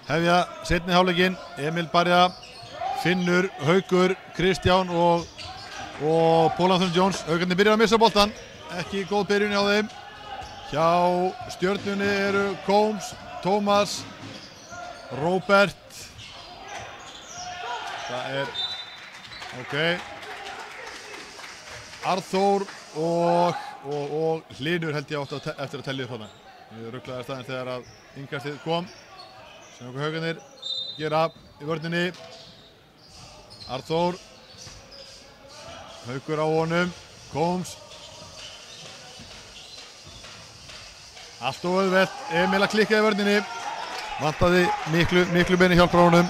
hefja seinni hálfleikinn. Emil Barja, Finnur, Haukur, Kristján og Paul Anthony Jones. Haukarnir byrjar að missa boltan. Ekki góð byrjun hjá þeim. Hjá Stjörnunni eru Combs, Tómas, Róbert. Það er Arþór og Hlynur held ég átt eftir að tellja upp þarna. Ég rugglaði staðinn þegar að innkastið kom. Sem okkur Haukarnir gera í vörninni. Arþór. Haukur á honum. Combs. Allt og auðvelt. Emil að klikka í vörninni. Vantaði miklu beini hjálp frá honum.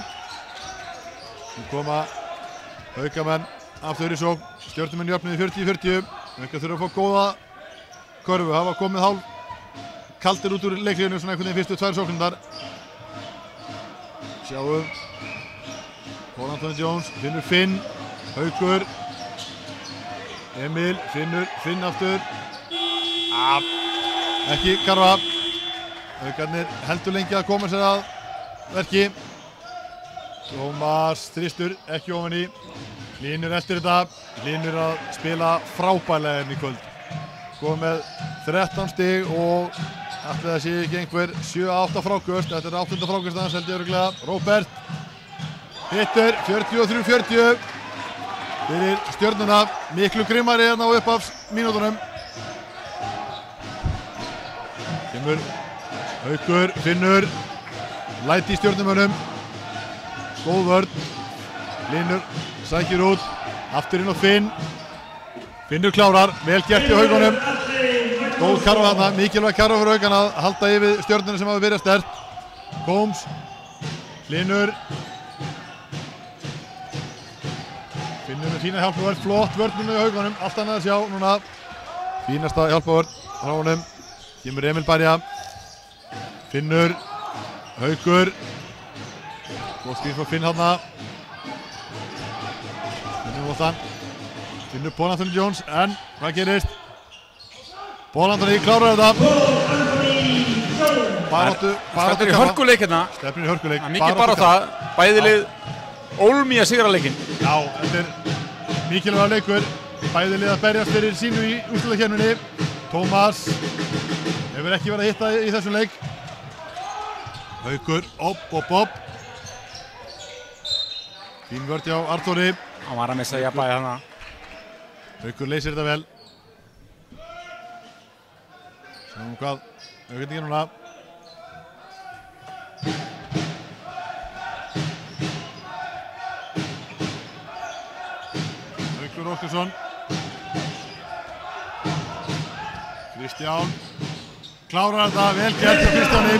Nú koma Haukamenn aftur í sókn. Stjörnumenn jöfnuði 40-40. Haukar þurfa að fá góða körfu. Hafa komið hálf kaldir út úr leikliðinu svona einhvern veginn fyrstu 2 sóknirnar. Sjáum. Paul Anthony Jones, Finnur Finn, Haukur. Emil, Finnur, Finn aftur. Ekki karfa. Haukarnir heldur lengi að koma sér að verki. Tómas þristur, ekki ofan í. Hlynur eftir þetta. Hlynur að spila frábærlega í kvöld. Góð með 13 stig og ætli það sé ekki einhver 7-8 fráköst. Þetta er 8. fráköst aðeins held ég örugglega. Róbert hittur 43-40 fyrir Stjörnuna. Miklu grimmari hérna á upphafsmínútunum. Kemur Haukur, Finnur. Læti í Stjörnumönnum. Góð vörn. Hlynur sækir út. Aftur inn á Finn. Finnur klárar. Vel gert í Haukunum. Góð karfa þarna. Mikilvæg karfa fyrir Haukan að halda yfir Stjörnuna sem hafa byrjað sterkt. Combs. Hlynur. Finnur með fína hjálpavörn. Flott vörnum með Haukunum. Allt annað að sjá núna. Fínasta hjálpavörn frá honum. Kemur Emil Barja. Finnur. Haukur. Góð skrif frá Finn þarna. Finnur voltan. Finnur Paul Anthony Jones, en hvað gerist? Paul Anthony klárar þetta. Stefnir í hörkuleik hérna. Stefnir í hörkuleik. Mikið bara á það. Bæði lið ólmi að sigra leikinn. Já, þetta er mikilvægur leikur. Bæði lið að berjast fyrir sínu í úrslitakeppninni. Tómas hefur ekki verið að hitta í þessum leik. Haukur, opp. Fín vörn hjá Arþóri. Hann var að missa jafnvægi þarna. Haukur leysir þetta vel. Sjáum hvað Haukur getur núna. Haukur Óskarsson. Kristján. Klárar þetta, vel gert hjá Kristjáni.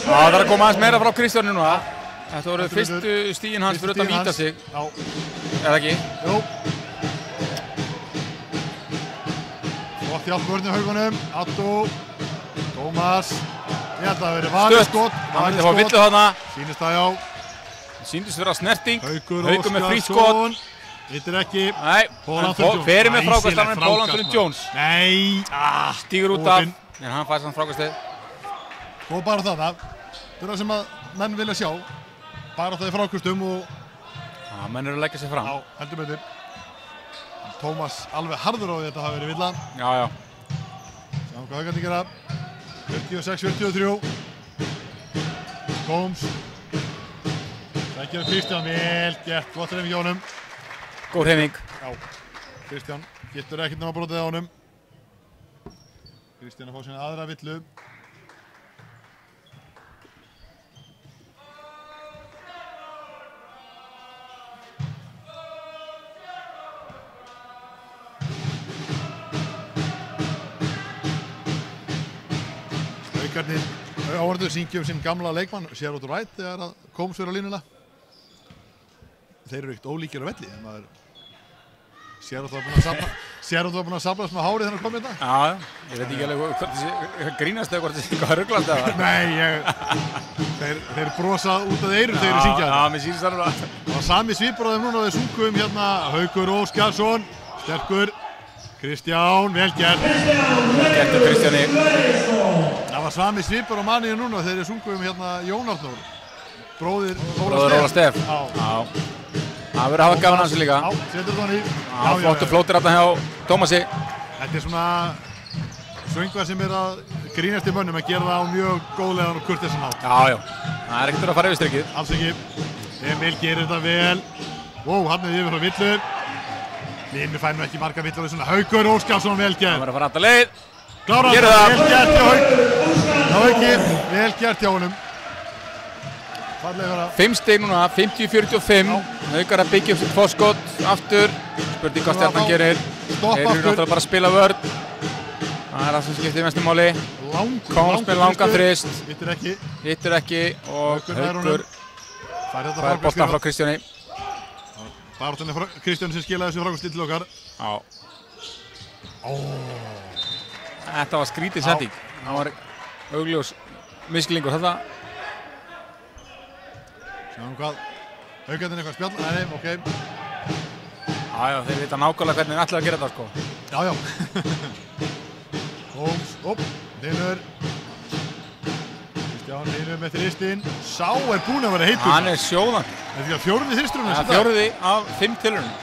Það er að koma aðeins meira frá Kristjáni núna. Þetta voru fyrstu stígin hans fyrir að víta sig. Já. Eða ekki? Jú. Gott hjálp vörnum Haukunum. Atto. Tómas. Ég held að það veri varið skot. Hann myndi fá villu þarna. Sýnist það já. Sýndist vera snerting. Haukur með frítt skot. Hittir ekki. Nei, hann ferir með frákastarinn Paul Anthony Jones. Nei. Stígur út af. En hann fær samt frákastið. Og bara þarna. Það er það sem að menn vilja sjá. Bara það í frákastum og menn eru að leggja sig fram. Já, heldur betur. Tómas alveg harður á því þetta hafi verið villa. Já. Sjáum hvað Haukarnir gera. 46-43. Combs. Það gerir Kristján vel gert. Gott hreyfing hjá honum. Góð hreyfing. Já. Kristján getur ekkert nema brotið á honum. Kristján að fá sína aðra villu. Haukarnir áhverju syngjum sinn gamla leikmann Sherrod Wright þegar að Combs fyrir á línuna. Þeir eru ekkert ólíkir á velli en maður Sherrod var búinn að safnast með hárið þegar hann kom hérna. Já, ég veit ekki alveg hvort þessi grínast eða hvort þessi eitthvað ruglandi eða. Nei, þeir brosa út af eyrum þegar þeir syngja þetta. Já, mér sýnist það núna. Það var sami svipur á þeim núna og þeir sungum hérna Haukur Óskarsson, sterkur. Kristján, vel gert. Gertur Kristjáni. Já, Það var sami svipur á manniðu núna þegar ég sungum hérna Jón Arnór, bróðir Óla Steff. Já. Það verður að hafa gaman hans líka. Já, setur það í. Flottur flótir þarna hjá Tómasi. Þetta er svona söngvar sem er að grínast í mönnum að gera það á mjög góðlegan og kurteisan hátt. Já. Það er ekkert að fara yfir strekkið. Alls ekki. Emil gerir þetta vel. Wow, hann er yfir frá villur. Hlynur fær nú ekki marga villur. Haukur Óskarsson vel gert. Það verður að fara alltaf leið. Klárar það. Vel gert hjá Hauki. Vel gert hjá honum. Fallega vera. 5 stig núna, 50-45. Haukar að byggja upp sitt forskot aftur. Spurning hvað Stjarnan gerir. Stopp Þeir eru aftur. náttúrulega bara að spila vörn. Það er það sem skiptir mestu máli. Komst með langan þrist. Hittir ekki og Haukur fær boltan frá Kristjáni. Baráttan frá Kristjáni sem skilaði þessu frákvæmst til okkar. Já. Þetta var skrítið sending. Það var augljós miskilningur þetta. Sjáum hvað. Haukarnir eitthvað spjall. Nei, ok. Já, þeir vita nákvæmlega hvernig þeir ætlaðu að gera þetta sko. Já. Holmes, Hlynur. Kristján, Hlynur með þristinn. Sá er búinn að vera heitur. Hann er sjóðan. Þetta er ekki að fjórði þristurinn. Það er fjórði af 5 tilraunum.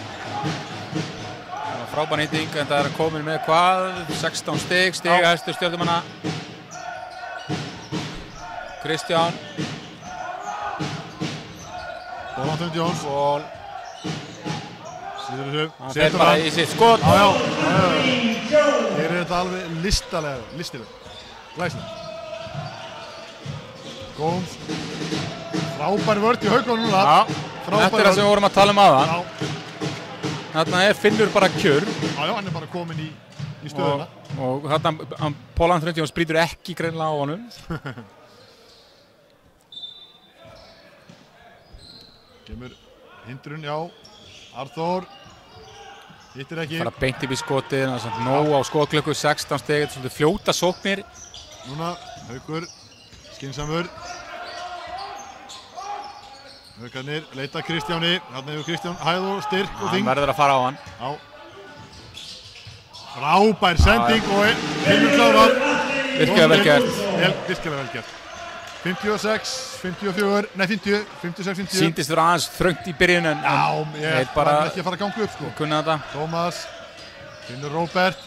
Það var frábær nýting en það er komin með hvað? 16 stig, stigahæstur Stjörnumanna. Kristján. Anton Jones. Hann fer bara í sitt skot. Já. Þeir eru þetta alveg listilega. Glæsilegt. Góms. Frábær vörð í Haukunum núna. Já, þetta er það sem við vorum að tala um áðan. Þarna er Finnur bara kjör. Já, hann er bara komin í stöðuna. Og þarna, Pólan Þröndjóns brýtur ekki greinlega á honum. Kemur hindrun, já. Arþór. Hittir ekki. Bara beint upp í skotið, það er samt nóg á skotklukku, 16 steg, þetta er svolítið fljóta sóknir. Núna, Haukur, skynsamur. Haukarnir leita Kristjáni, þarna hefur Kristján hæð og styrk og þing. Hann verður að fara á hann. Já. Frábær sending og Hildur klárar. Virkilega vel gert. Virkilega vel gert. 56, 54, nei 50, 56, 50. Sýndist vera aðeins þröngt í byrjun en ég var ekki að fara að ganga upp sko. Kunna þetta. Tómas, Finnur Róbert.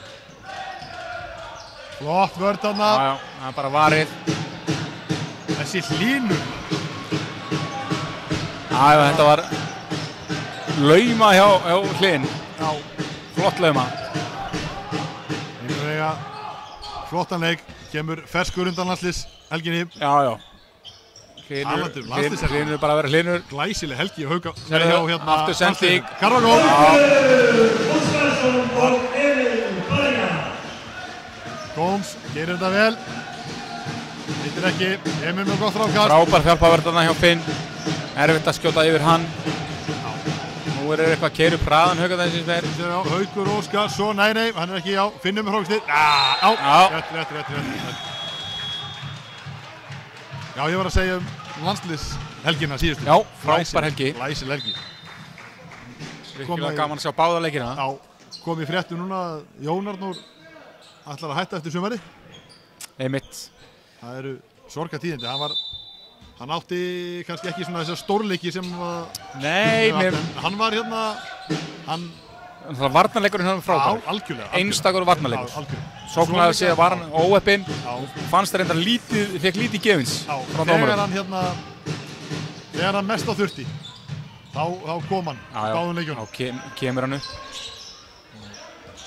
Flott vörð þarna. Já, það er bara varið. Þessi Hlynur. Já, þetta var lauma hjá Hlyn. Já. Flott lauma. Hlynur eiga flottan leik, kemur ferskur undan landsliðs helginni. Já. Hlynur bara að vera Hlynur. Glæsileg helgi og Hauka. Aftur sending. Karvagól. Góms, gerir þetta vel. Hittir ekki, Emil með gott frákast. Frábær fjálpaverðarna hjá Finn. Erfitt að skjóta yfir hann. Nú er eitthvað keyru praðan Haukarnir sem er. Haukur Óskarsson, nei, hann er ekki á. Finnur með frákastið. Rétt. Já, ég var að segja landsliðshelgina síðustu. Já, frábær helgi. Glæsileg helgi. Virkilega gaman að sjá báða leikina. Já, kom í fréttu núna að Jón Arnór ætlar að hætta eftir sumari. Einmitt. Það eru sorgartíðindi. Hann átti kannski ekki svona þessar stórleiki sem Nei, hann var hérna Það var varnarleikurinn hann frábær. Algjörlega. Einstakur varnarleikur. Algjörlega. Sóknarlega séð var hann óheppinn. Fannst það reyndar fekk lítið gefins frá dómarum. Þegar hann mest á þurfti, þá kom hann báðum leikjunum. Þá kemur hann upp.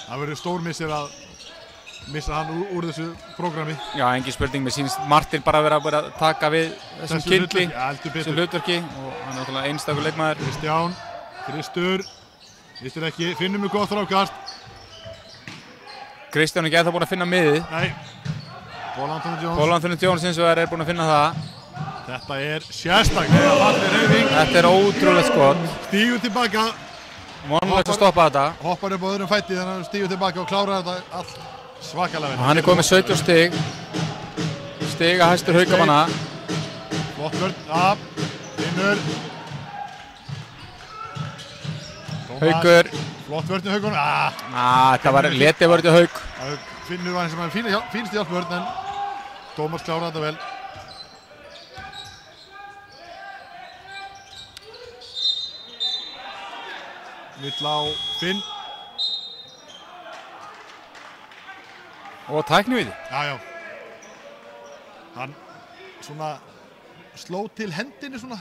Það verður stórmissir að missa hann úr þessu prógrami. Já, engin spurning. Mér sýnist Martin bara vera að taka við þessum kynnli, þessum hlutverki og hann er náttúrulega einstakur leikmaður. Kristur. Hittir ekki, Finnur með gott frákast. Kristján er ekki ennþá búinn að finna miðið. Nei. Pólan Jones eins og er búinn að finna það. Þetta er sérstaklega falleg hreyfing. Þetta er ótrúlegt skot. Stígur tilbaka. Vonlegt að stoppa þetta. Hoppar upp á öðrum fæti þannig að hann stígur tilbaka og klárar þetta allt svakalega vel. Og hann er komið 17 stig. Stigahæstur Haukamanna. Flott vörn. Ja. Finnur. Haukur. Flott vörn í Haukunum. Þetta var letið vörn í Hauk. Finnur var eins og maður fínst í hjálpvörn en Tómas klára þetta vel. Vill á Finn. Og tæknivíti. Já. Hann svona sló til hendinni svona.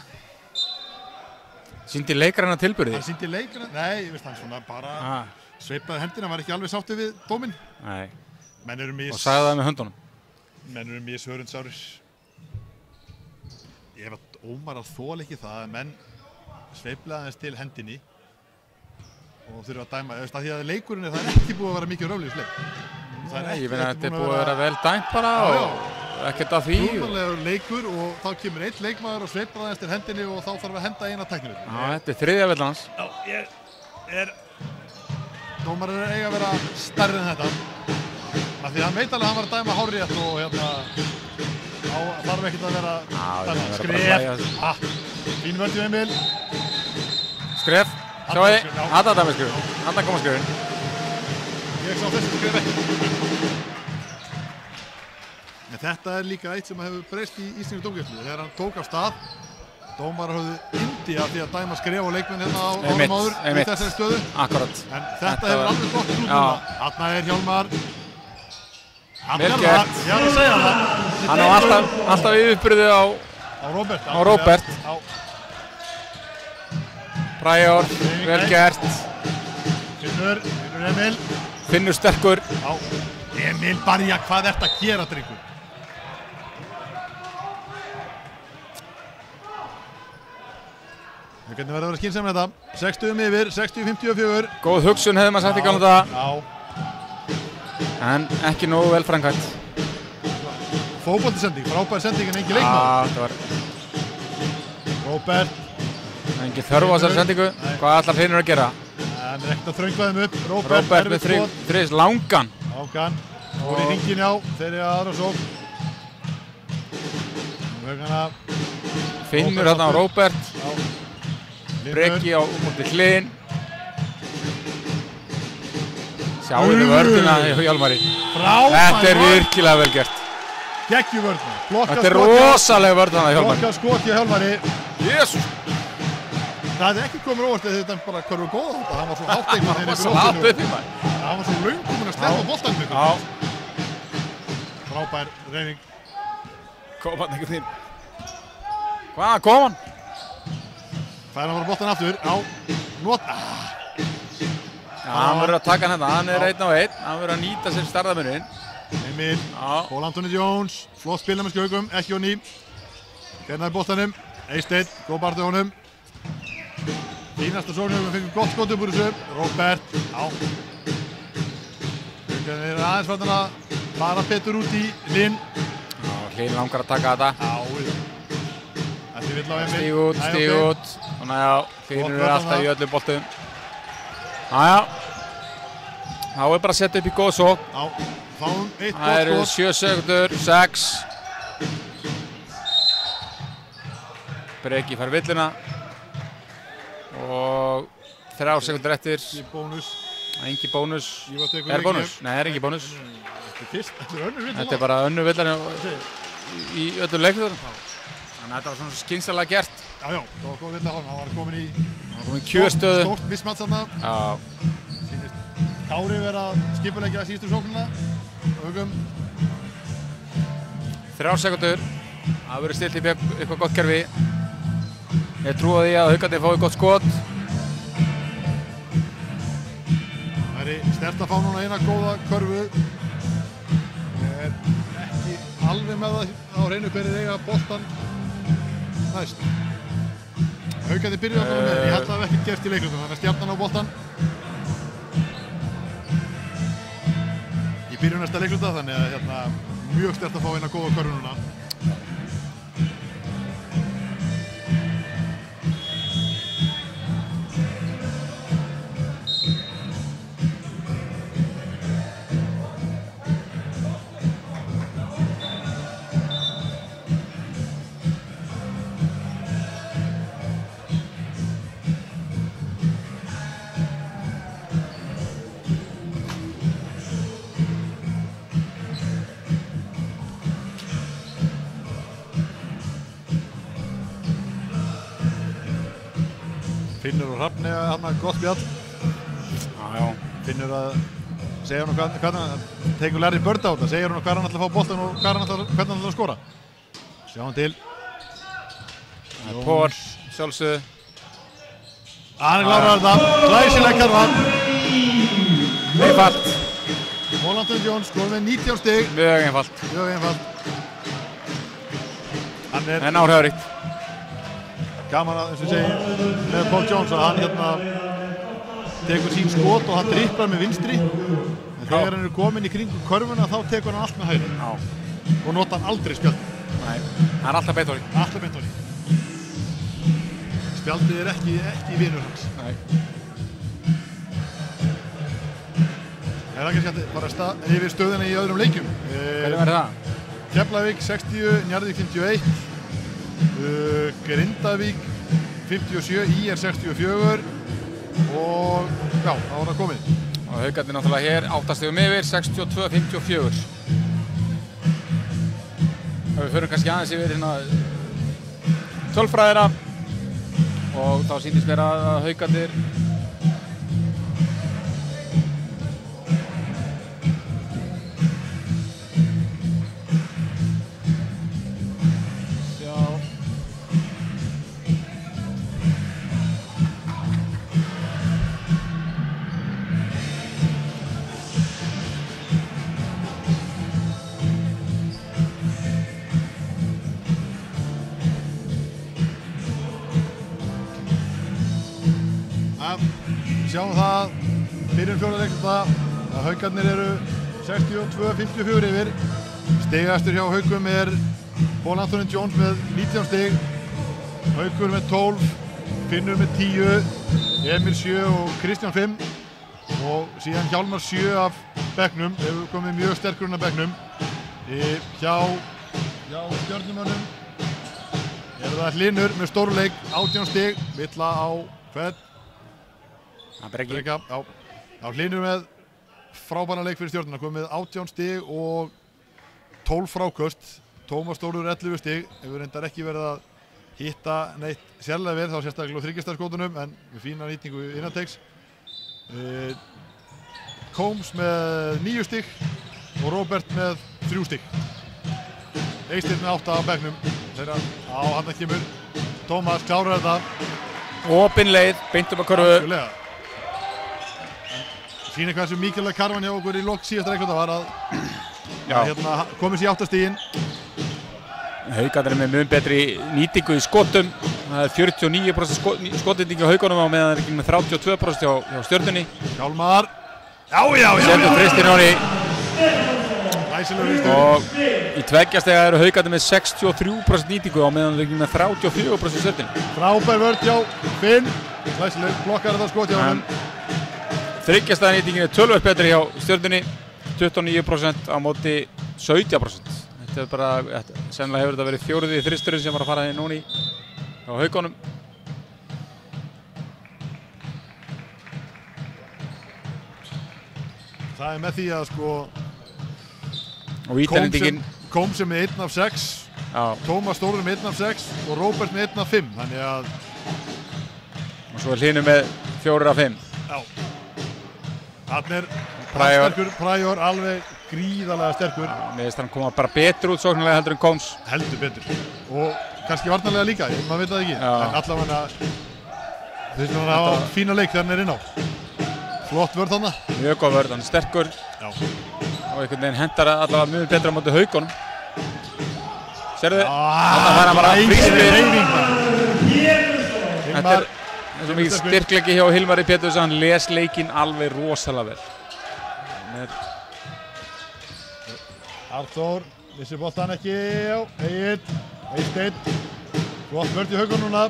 Sýndi leikræna tilburði. Hann sýndi leikræna, nei, veist hann svona bara sveipaði hendina, var ekki alveg sáttið við dóminn. Nei. Menn eru Og sagði það með höndunum. Menn eru hörundsárir. Ég hef að Ómar að þola ekki það að menn sveiflaði aðeins til hendinni og þurfa að dæma, þú veist, að því að leikurinn það er ekki búið að vera mikið röflífsleik. Ég finna að þetta er búið að vera vel dæmt bara og ekkert af því. Trúmanlegur leikur og þá kemur einn leikmaður og sveiflaði aðeins til hendinni og þá þarf að henda eina tæknivíti. Já, þetta er þriðja villan hans. Já, Dómar eiga að vera stærri en þetta. Af því að hann veit alveg að hann var að dæma hárrétt og hérna þarf ekkert að vera skref. Fín vörð hjá Emil. Skref. Sjáu þið, þetta dæmi skrefin. Þetta koma skrefin. Ég sá þessi skref ekki. En þetta er líka eitt sem hefur breyst í íslenskri dómgæslu. Þegar hann tók af stað, dómarar höfðu yndi af því að dæma skref og leikmenn hérna á árum áður í þessari stöðu. Akkurat. En þetta hefur alveg gott út núna. Þarna er Hjálmar. Vel gert. Ég er að segja það. Hann á alltaf yfirburði á Róbert. Præjor, vel gert. Finnur Emil. Finnur sterkur. Emil Barja, hvað ert að gera, drengur? Við getum verið að vera skynsamlega þetta. 60 yfir, 60-54. Góð hugsun hefði maður sagt í gamla daga. Já. En ekki nógu vel framkvæmt. Fótboltasending, frábær sending en engin leikmaður. Það var Róbert. Engin þörf á þessari sendingu. Hvað ætlar Finnur að gera? Hann er ekkert að þröngva þeim upp. Róbert með þriðis langan. Langan. Fór í hringin já, þeir eru aðra sókn. Finnur hérna á Róbert. Breki á móti Hlyn. Sjáu þið vörðina hjá Hjálmari. Þetta er virkilega vel gert. Geggju vörðina. Þetta er rosalega vörðina hjá Hjálmari. Flokka skot hjá Hjálmari. Jesús. Það hefði ekki komið óvart eða þetta bara hverju góða þetta. Hann var svo hátt einhvern veginn yfir óttinu. Hann var svo löngum að sleppa boltanum ykkur. Frábær reyning. Kom hann einhvern veginn. Hvaðan kom hann? Fær hann bara boltan aftur. Nota. Hann verður að taka hann hérna. Hann er 1-1. Hann verður að nýta sér stærðamuninn. Emil. Pól Antoni Jóns. Flott spila með skjögum. Ekki á ný. Gernaði boltanum. Eysteinn. Góð barði honum. Fínasta sóknum, við fengum gott skot upp úr þessu. Róbert, Við erum aðeins fann að fara betur út í Hlyn. Hlyn langar að taka þetta. Þetta vill á Emil. Stíg út. Þannig að Finnur er alltaf í öllum boltum. Þá er bara að setja upp í góð sókn. Fáum eitt gott skot. Það eru 7 sekundur, 6. Breki fær villina. Og 3 sekundur eftir. Engi bónus. Er bónus? Nei, það er engi bónus. Þetta er bara önnur villan í öllum leikþjóðum. Þannig að þetta var svona skynsamlega gert. Já, það var góð villan. Hann var komin í kjörstöðu. Stórt mismatch þarna. Kári verið að skipuleggja síðustu sóknina. 3 sekundur. Það verður stilt í eitthvað gott kerfi. Ég trúi því að Haukarnir fái gott skot. Það er sterkt að fá núna eina góða körfu. Ég er ekki alveg með það á hreinu hverjir eiga boltan næst. Haukarnir byrjuðu að með, ég held að það hef ekkert gert í leiklutum, þannig að Stjarnan á boltan. Í byrjun næsta leikluta, þannig að mjög sterkt að fá eina góða körfu núna. Finnur og Hrafn hann gott spjall. Já. Finnur að segja hann hvað hann tekur Larry Bird á þetta, segir hann hvað hann ætla að fá boltan og hvernig hann ætla að skora. Sjáum til. Pól, sjálfsögðu. Hann klárar þetta, glæsileg karfa. Einfalt. Paul Anthony Jones skoður með 19 stig. Mjög einfalt. Mjög einfalt. Hann En áhrifaríkt. Gaman að, eins og segi, með Paul Jones að hann tekur sín skot og hann dripplar með vinstri. En þegar hann kominn í kringum körfuna þá tekur hann allt með hægri. Já. Og nota hann aldrei spjald. Nei, hann alltaf beint á því. Alltaf beint á því. Spjaldið ekki vinur hans. Nei. Það ekki skemmt, bara yfir stöðuna í öðrum leikjum. Hvernig verður það? Keflavík 60, Njarðvík 51, Grindavík 57, IR 64 og já, það var það komið. Og Haukarnir náttúrulega hér 8 stigum yfir, 62-54. Við förum kannski aðeins yfir tölfræðina og þá sýnist mér að Haukarnir Sjáum það fyrir fjórða leikluta að Haukarnir eru 62-54 yfir. Stigastur hjá Haukum Paul Anthony Jones með 19 stig, Haukur með 12, Finnur með 10, Emil 7 og Kristján 5 og síðan Hjálmar 7 af bekknum, hefur komið mjög sterkur inn af bekknum. Hjá stjörnumönnum það Hlynur með stórleik, 18 stig, Villa á Fedd. Já, Hlynur með frábæran leik fyrir stjörnuna, komið með 18 stig og 12 fráköst. Tómas Þórður 11 stig, hefur reyndar ekki verið að hitta neitt sérlega vel, þá sérstaklega á þriggjastaðarskotunum en með fína nýtingu innantegs. Combs með 9 stig og Robert með 3 stig. Eysteinn með 8 á bekknum. Þeirra á hann kemur. Tómas klárar þetta. Opin leið, beint upp að körfu. Sýnir hversu mikilvæg karfan hjá okkur í lok síðasta leikluta var að komið sér í 8 stiginn. Haukarnir með mun betri nýtingu í skotum. Það 49% skotnýtingu á Haukunum á meðan það ekki með 32% hjá stjörnunni. Hjálmar. Setur þristin á henni. Og í tveggjastega eru Haukarnir með 63% nýtingu á meðan það ekki með 34% stjörnunni. Frábær vörn hjá Finn. Glæsileg blokkar þetta skot hjá hann. Þryggjastega nýtingin töluvert betri hjá stjörnunni. 29% á móti 17%. Þetta bara, sennilega hefur þetta verið fjóriði þristurinn sem var að fara inn núna á Haukunum. Það með því að Combs með 1 af 6, Tómas Þórður með 1 af 6 og Róbert með 1 af 5. Þannig að og svo Hlynur með 4 af 5. Já. Þannig Præjor alveg gríðarlega sterkur. Mér finnst hann koma bara betur út sóknarlega heldur en Combs. Heldur betur. Og kannski varnarlega líka, maður veit það ekki. En allavega þess að hann hafa fína leik þegar hann inn á. Flott vörð þarna. Mjög góð vörð, hann sterkur. Já. Og einhvern veginn hendar allavega mjög betra á móti Haukunum. Sérðu? Þarna fær hann bara fríspil. Þetta svo mikið styrkleiki hjá Hilmari Péturs að hann les leikinn alveg rosalega vel. Arþór, vissi boltan ekki, Eysteinn, gott vörð í Haukum núna,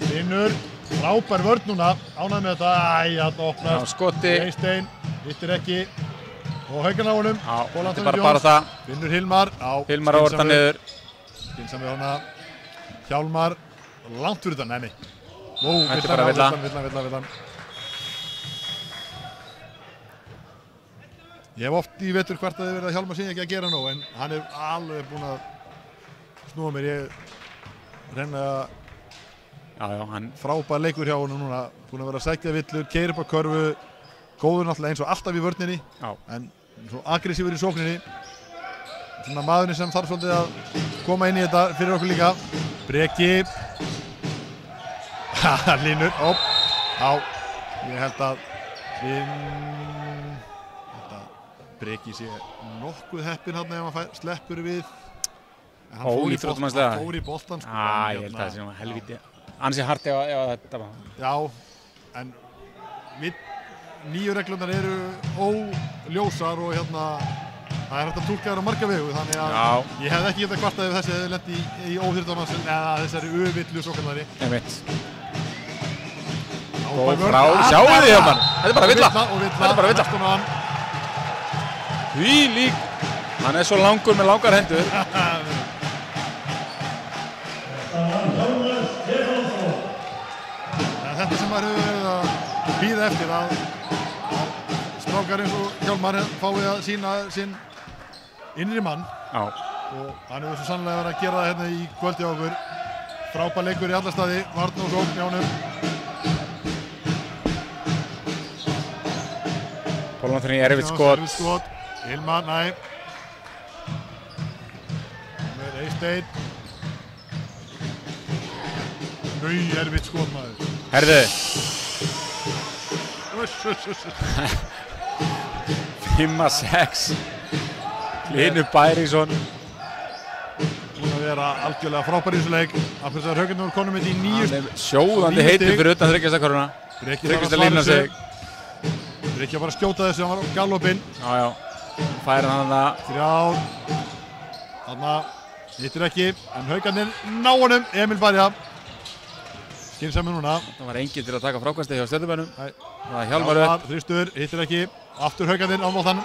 Finnur, frábær vörð núna, ánægð með þetta, þetta opnast, Eysteinn, hittir ekki, og Haukan á honum, Paul Anthony Jones, Finnur Hilmar, Hilmar á orðan niður, skynsam við hana, Hjálmar, langt fyrir þetta, nei, þetta er bara villan. Ég hef oft í vetur hvart að þið verið að Hjálmar sé ekki að gera nóg, en hann er alveg búinn að snúa mér. Ég reyna að Já, hann Frábær leikur hjá honum núna, búin að vera að sækja villur, keyra upp á körfu, góður náttúrulega eins og alltaf í vörninni, en svo aggressífur í sókninni. Svona maðurinn sem þarf svolítið að koma inn í þetta fyrir okkur líka. Breki. Línur, ég held að Breki sé nokkuð heppinn hann ef hann sleppur við. Hann fór í boltan. Ég held að það sé helviti. Ansi hart ef þetta var. Já, en nýju reglurnar eru óljósar og það er hægt að túlka þær á marga vegu, þannig að ég hef ekki getað kvartað ef þessi hefði lent í óþyrftarnas eða þessari övillu svokallaðri. Einmitt. Sjáu þið hérna, þetta er bara villa. Þetta er bara villa. Því lík, hann er svo langur með langar hendur. Þetta sem maður hefur verið að bíða eftir að strákar eins og Hjálmar fái að sýna sinn innri mann. Og hann hefur svo sannlega verið að gera það hérna í kvöldi á okkur. Frábær leikur í alla staði, varn og sókn hjá honum. Pólmann í erfitt skot. Hilmar, næ. Eysteinn. Erfitt skot maður. Herðu. 5-6. Hlynur Bæringsson. Búin að vera algjörlega frábær í þessu leik. Af þess að Haukarnir voru konum með í 9 sjóðandi heitir fyrir utan þryggjastakörfuna. Þryggjastalínan sig. Breki var bara að skjóta þessu, hann var á gallopinn. Já. Færa hann það. 3. Þarna hittir ekki, en Haukarnir ná honum. Emil Barja. Skynsamur núna. Það var enginn til að taka frákastið hjá Stjörnubænum. Það var Hjálmar upp. Þristur, hittir ekki. Aftur Haukarnir á mótan.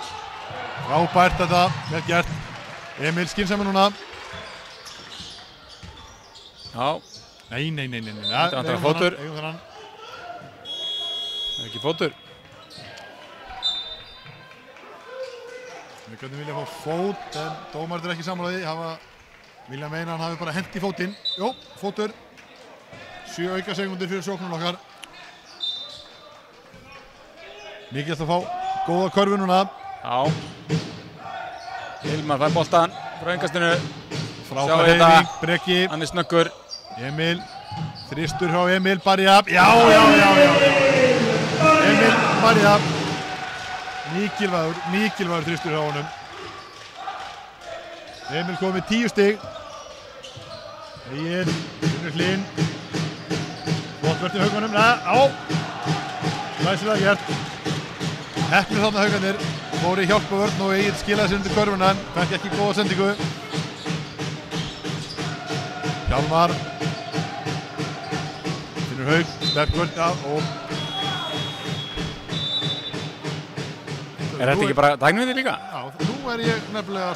Frábært þetta, vel gert. Emil skynsamur núna. Já. Nei. Þetta er fótur. Það er ekki fótur. Við gætum vilja fá fót, en dómarinn er ekki sammálaði. Vilja meina hann hafi bara hent í fótinn. Jó, fótur. 7 aukasekundir fyrir sóknun okkar. Mikið að fá góða körfu núna. Já. Hilmar fær boltan frá engastinu. Frábær hreyfing, Breki. Hann er snöggur. Emil. Þristur hjá Emil Barja. Já. Emil Barja. Mikilvægur þristur hjá honum. Emil kom með 10 stig. Egil, Hlyn. Flott í Haukunum. Læsilega gert. Heppnir þarna Haukarnir. Fóru í hjálp á vörn og Egil skilaði sér undir körfuna en fekk ekki góða sendingu. Hjálmar. Finnur Hauk. Sterkur. Og Er þetta ekki bara dægnviti líka? Já, nú er ég nefnilega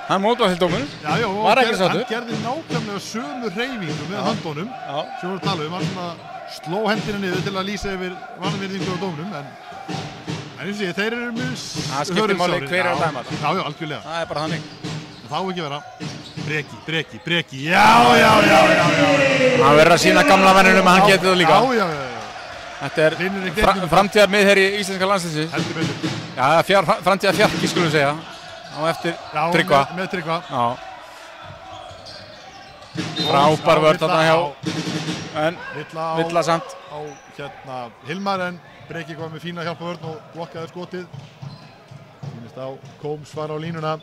Hann mótaði til dómur. Já, og var ekki sattur. Hann gerði nákvæmlega sömu hreyfingu með höndunum sem við vorum að tala um. Hann sló hendina niður til að lýsa yfir vanvirðingu á dómnum, en eins og ég, þeir eru mjög það skiptir máli hver er að dæma þetta. Já, algjörlega. Það er bara þannig. Það á ekki að vera. Breki. Já. Hann verður að sýna gamla mennunum að hann geti það líka. Já. Þetta er framtíðar miðherji í íslenska landsliðsins. Heldur betur. Já, framtíðar fjarki skulum segja. Á eftir Tryggva. Já, með Tryggva. Já. Frábær vörn þarna hjá. En villa samt. Á Hilmar, en Breki kom með fína hjálpavörn og blokkaði skotið. Sýnist á Kóms var á línuna.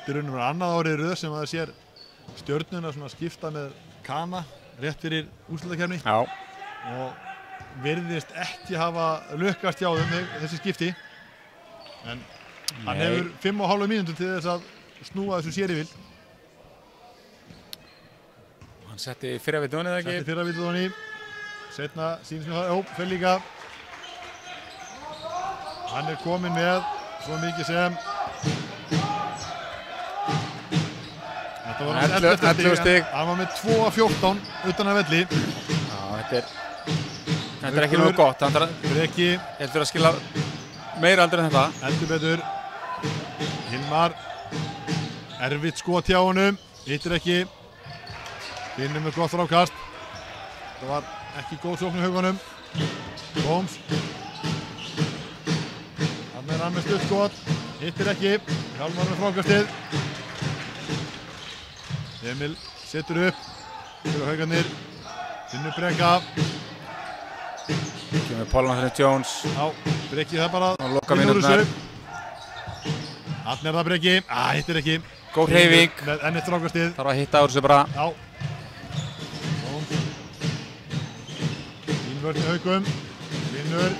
Þetta er raunum annað árið röð sem að það sér Stjörnuna svona skipta með Kana rétt fyrir úrslitakeppni. Já. Og virðist ekki hafa lukkast hjá þeim þessi skipti. En hann hefur 5,5 mínútur til þess að snúa þessu sér í vild. Hann setti fyrra við dónið ekki? Setti fyrra við dónið. Setna sýnist mér það, fyrir líka. Hann er kominn með svo mikið sem þetta var hans 11 stig. Hann var með 2 af 14 utan af velli. Já, þetta er ekki nógu gott. Breki. Heldur að skila meira aldrei en þetta. Heldur betur. Hilmar. Erfitt skot hjá honum. hittir ekki. Finnur með gott frákast. Það var ekki góð sókn í haugunum. Holmes. Hann með stuttskot. Hittir ekki. Hjálmar með frákastið. Emil setur upp. Fyrir haugarnir. Finnur breka. Kemur Pólan fyrir Jones. Já, brekið það bara. Og loka mínúturnar. Hann það breki. Hittir ekki. Góð hreyfing. Með ennið frákastið. Þarf að hitta á þessu bara. Já. Línvörn í haugum. Hlynur.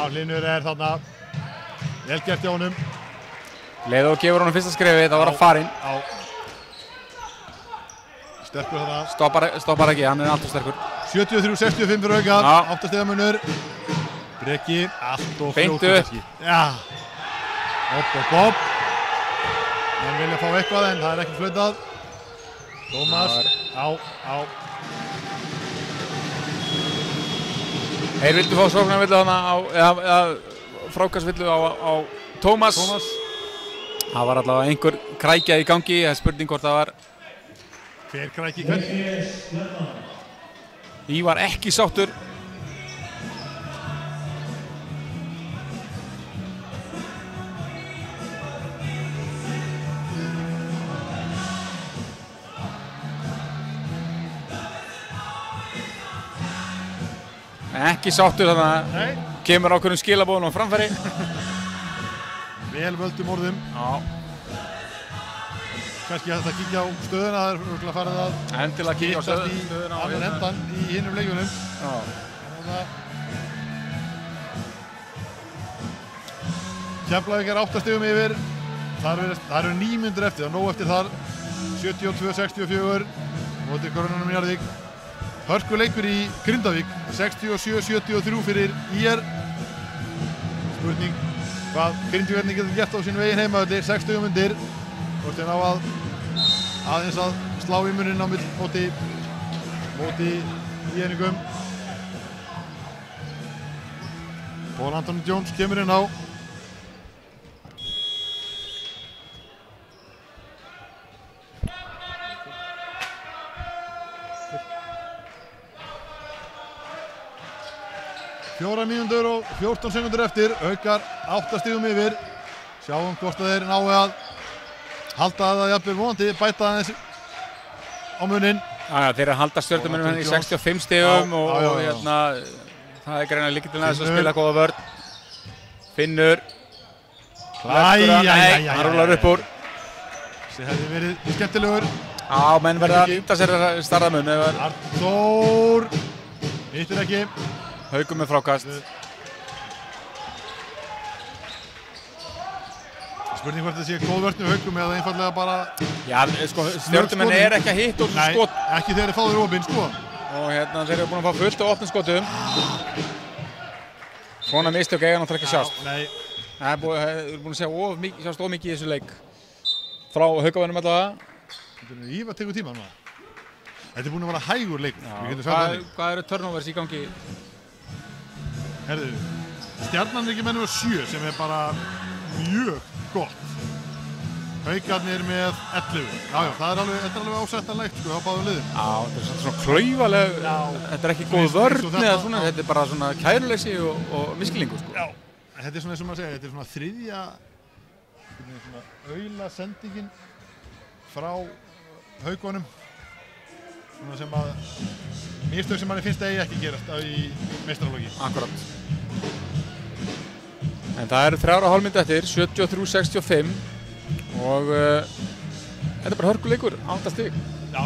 Hlynur þarna. Vel gert hjá honum. Leið og gefur honum fyrsta skrefi, það var að farinn. Já. Sterkur þarna. Stoppar ekki, hann alltaf sterkur. 73-65 fyrir Hauka. 8 stiga munur. Breki. Allt og fljótur kannski. Já. Bob. Menn vilja fá eitthvað en það ekki flautað. Tómas. Þeir vildu fá sóknarvillu þarna eða frákastvillu á Tómas. Það var allavega einhver krækja í gangi, það er spurning hvort það var. Hver krækja í gangi? Ívar ekki sáttur. Ekki sáttur þannig að kemur ákveðnum skilabóðum á framfæri. Vel völdum orðum. Já. Kannski hægt að kíkja á stöðuna, það örugglega farið að endilega kíkja á stöðuna á annan endan í hinum leikjunum. Já. Keflavík 8 stigum yfir. Það eru 9 mínútur eftir, það er nóg eftir þar. 72-64 móti Körununum Njarðvík. Hörkuleikur í Grindavík, 67-73 fyrir ÍR. Spurning hvað Grindvíkingarnir getur gert á sín veginn heimavelli, 6 stigum undir. Hvort þeir ná aðeins að slá í muninn á móti ÍR-ingum. Pól Antoni Jones kemur inn á. Fjórar mínútur og 14 sekundur eftir, Haukar 8 stigum yfir. Sjáum hvort þeir nái að halda það jafnvel vonandi, bæta aðeins á muninn. Já, þeir eru að halda Stjörnumönnum henni í 65 stigum og hérna, það er greinilega lykillinn að þess að spila góða vörn. Finnur. Hann rúlar upp úr. Það hefði verið skemmtilegur. Já, menn verða að nýta sér starðamun. Arnþór. Hittir ekki. Haukum með frákast. Spurning hvort það sé góð vörn í Haukum eða einfallega bara... Já, sko, Stjörnumenn er ekki að hitta úr þessu skot. Nei, ekki þegar þeir fáður opinn, sko. Og hérna, þeir eru búin að fá fullt á opnum skotum. Svona mistök eiga náttúrulega ekki að sjást. Nei. Það er búin að sjást of mikið í þessu leik. Frá Haukavennum allavega. Ívar tekur tíma núna. Þetta er búin að vera hægur leikur. Hvað eru turnovers í gangi? Herðu, Stjarnan er ekki með númer 7 sem er bara mjög gott. Haukarnir með 11. Já, þetta er alveg ásættanlegt sko á báðum liðum. Já, þetta er svona klaufaleg, þetta er ekki góð vörn eða svona, þetta er bara svona kæruleysi og miskilningu sko. Já, þetta er svona eins og maður segja, þetta er svona þriðja svona aula sendingin frá Haukunum. Svona sem að mistök sem manni finnst eigi ekki gerast í meistaraflokki. Akkurat. En það eru 3,5 mínútur eftir, 73-65 og þetta er bara hörkuleikur, 8 stig. Já,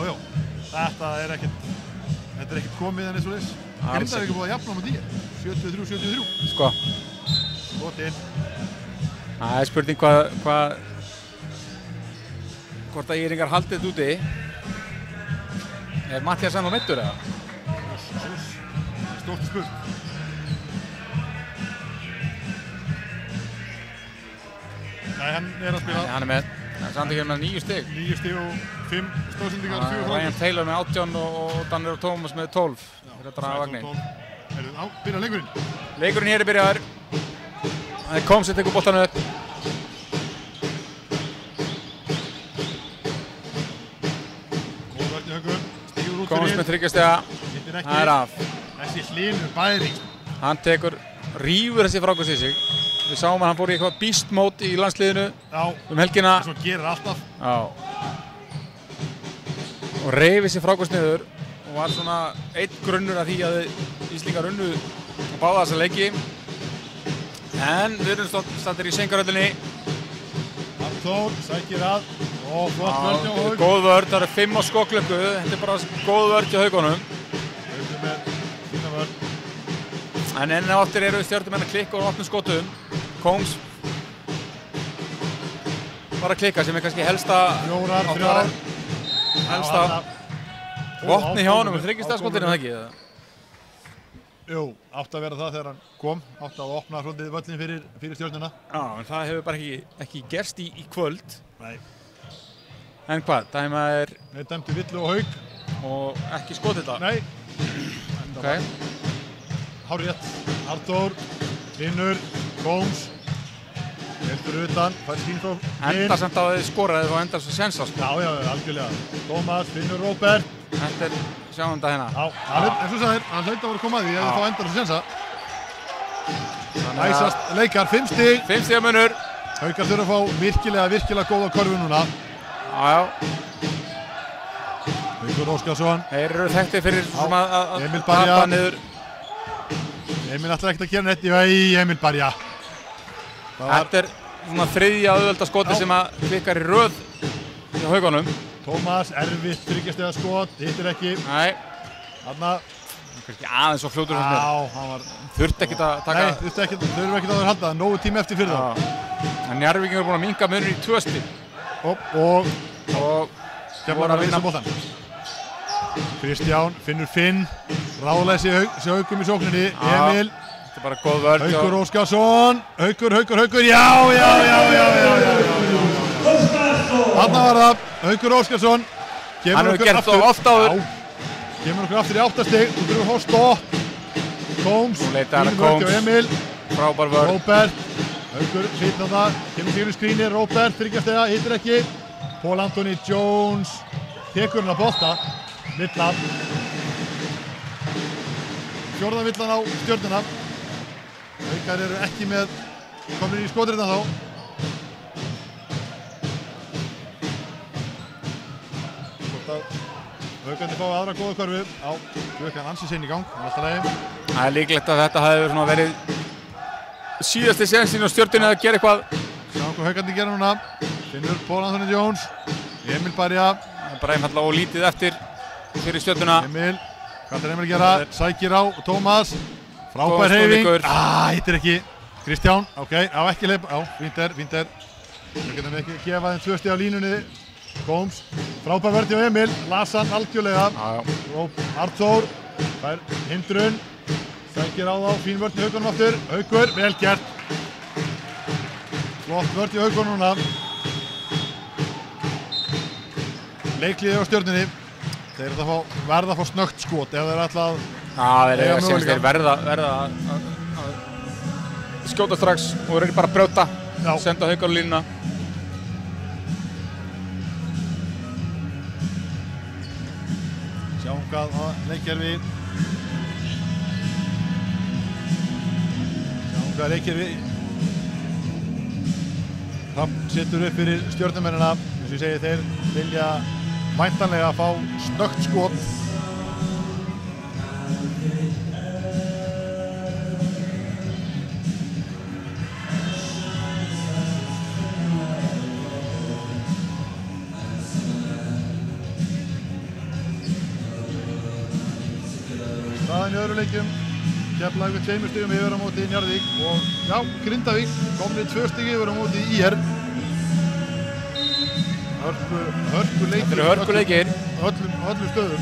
þetta er ekkert komið en eins og þess. Grindavík er búið að jafna á móti ÍR, 73-73. Sko. Skotinn. Það er spurning hvort að ÍR-ingar haldið þetta úti. Er Matthías ennþá meiddur eða? Stórt spurt. Nei, hann er að spila. Hann er með. Það er samt ekki með 9 stig. 9 stig og 5 stóðsendingar og 4 frákast. Ryan Taylor með 18 og Danir og Tómas með 12. Þeir eru að draga vagninn. Byrja leikurinn. Leikurinn hér er byrjaður. Það er Kom sem tekur boltanum upp. Tómas með 3 stiga. Það er af. Þessi Hlynur bæring. Hann tekur, rífur þessi frákast í sig. Við sáum að hann fór í eitthvað beast mode í landsliðinu helgina. Svo gerir alltaf. Já. Og reif þessi frákast niður og var svona einn grunnur af því að Íslingar unnu og báða þessa leiki. En við erum stattir í Seinkarhöllinni. Arnþór sækir að og flott vörð hjá Hauk. Góð vörð, það eru 5 á skokklöku. Þetta er bara góð vörð hjá Haukunum. Haukur með fína vörð. En enn og aftur eru Stjörnumenn að klikka og opna skotum. Kóngs var að klikka sem er kannski helsta vopni hjá honum og 3 stiga skotinu, það ekki? Jú, átti að vera það þegar hann kom, átti að opna svolítið völlin fyrir Stjörnuna. Já, en það hefur bara ekki gerst í kvöld. Nei. En hvað, dæma er... Nei, dæmdi Villu og Hauk. Og ekki skotið þetta? Nei. Ok. Hárrétt. Arnþór, Hlynur, Kóngs. Heldur utan, fær skín frá Hlyn. Enda samt á að þið skoraði og enda svo sensa, sko. Já, algjörlega. Tómas, Finnur, Róbert. Þetta er sjáum þetta hérna. Já, eins og sagðir, hann hlaut að vera að koma að því ef þið fá endar þessu sensa. Æsast leikar, 5 stig. 5 stiga munur. Haukar þurfa að fá virkilega góða körfu núna. Já. Haukur Óskarsson. Þeir eru þekktið fyrir svona að Emil Barja. tapa niður. Emil ætlar ekkert að gera neitt í Emil Barja. Þetta er svona 3. auðvelda skoti sem að klikkar í röð hjá Haukunum. Tómas, erfitt 3 stiga skot, hittir ekki. Nei. Þarna. Kannski aðeins svo fljótur sem Já, hann var... Þurfti ekkert að taka... Nei, þurfti ekkert að vera haldað, nógu tími eftir fyrir það. En Njarðvíkingar er búin að minnka munur í 2 stig. Og voru að vinna boltan. Kristján, Finnur Finn, ráðleysi Haukum í sókninni, Emil. Þetta er bara góð vörð. Haukur Óskarsson, Haukur, já. Þarna var það, Haukur Óskarsson. Hann hefur gert það oft áður. Kemur okkur aftur í 8 stig, þú þurfum að fá stopp. Kóms, fínu vörð hjá Emil. Frábær vörð. Róbert, Haukur, fýtt á það, kemur fyrir skrínir, Róbert, 3 stiga, hittir ekki. Pól Antoni Jones, tekur hann að bolta, Villa. 4. villan á Stjörnuna. Haukar eru ekki með, komnir í skotrina þá. Haukandi fá aðra góða körfu á klukkan ansi sinn í gang, næsta lagi. Það er líklegt að þetta hafi verið síðasti sénsinn á Stjörnunni að gera eitthvað. Sjáum hvað Haukandi gera núna. Finnur Pól Antoni Jones, Emil Barja. Það er bara einfallega og lítið eftir fyrir Stjörnuna. Emil, hvað ætlar Emil að gera? Sækir á Tómas. Frábær hreyfing. Hittir ekki. Kristján, ok, á ekki leip. Já, fínt er. Við getum ekki gefa þeim 2 stig á línunni. Kóms, frábær vörð hjá Emil, las hann algjörlega. Arnþór, fær hindrun, sækir á þá, fín vörð hjá Haukunum aftur. Haukur, vel gert. Flott vörð hjá Haukunum núna. Leikliði á Stjörnunni. Þeir verða að fá snöggt skot ef þeir ætla að... Þeir verða að skjóta strax og þeir eru bara að brjóta, senda Haukar á línuna. Sjáum hvað leikkerfi. Það setur upp fyrir Stjörnumennina. Eins og ég segi, þeir vilja væntanlega að fá snöggt skot. Staðan í öðru leikjum. Keflavík 2 stigum yfir á móti Njarðvík og já, Grindavík komnir 2 stig yfir á móti ÍR. Hörkuleikir. Þetta eru hörkuleikir. Öllum stöðum.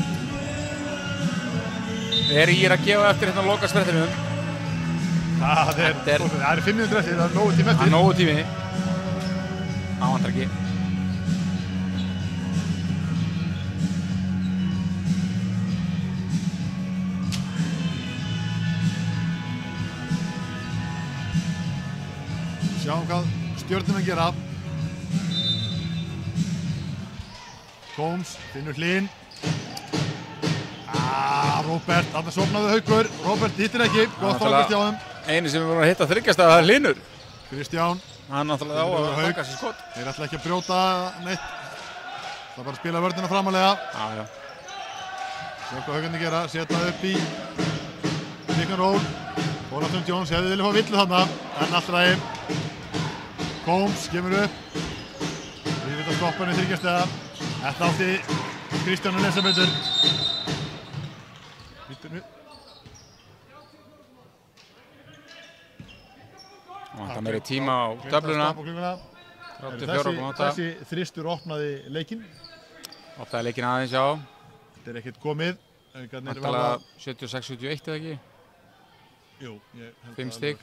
Þeir ÍR að gefa eftir hérna lokasprettinu. Það er 5 mínútur eftir, það er nógu tími eftir. Það er nógu tími. Það vantar ekki. Sjáum hvað Stjörnumenn gera. Kóms, Finnur Hlyn. Róbert, þarna sofnaði Haukur. Róbert hittir ekki, gott frákast hjá þeim. Einu sem við vorum að hitta þryggjast að það er Hlynur. Kristján. Hann náttúrulega á að taka sér skot. Þeir ætla ekki að brjóta neitt. Það bara að spila vörðina framalega. Já. Sjá hvað Haukarnir gera, setja upp í pick and roll. Pólann Jones hefði viljað fá villu þarna, en allt ræði. Combs kemur upp. Við vitum að stoppa henni þryggjastega. Þetta átti Kristján að lesa betur. Það er meiri tíma á töfluna. Þessi þristur opnaði leikinn. Opnaði leikinn aðeins, já. Þetta er ekkert komið. Vantalega 76-71 eða ekki? Jú, 5 stig.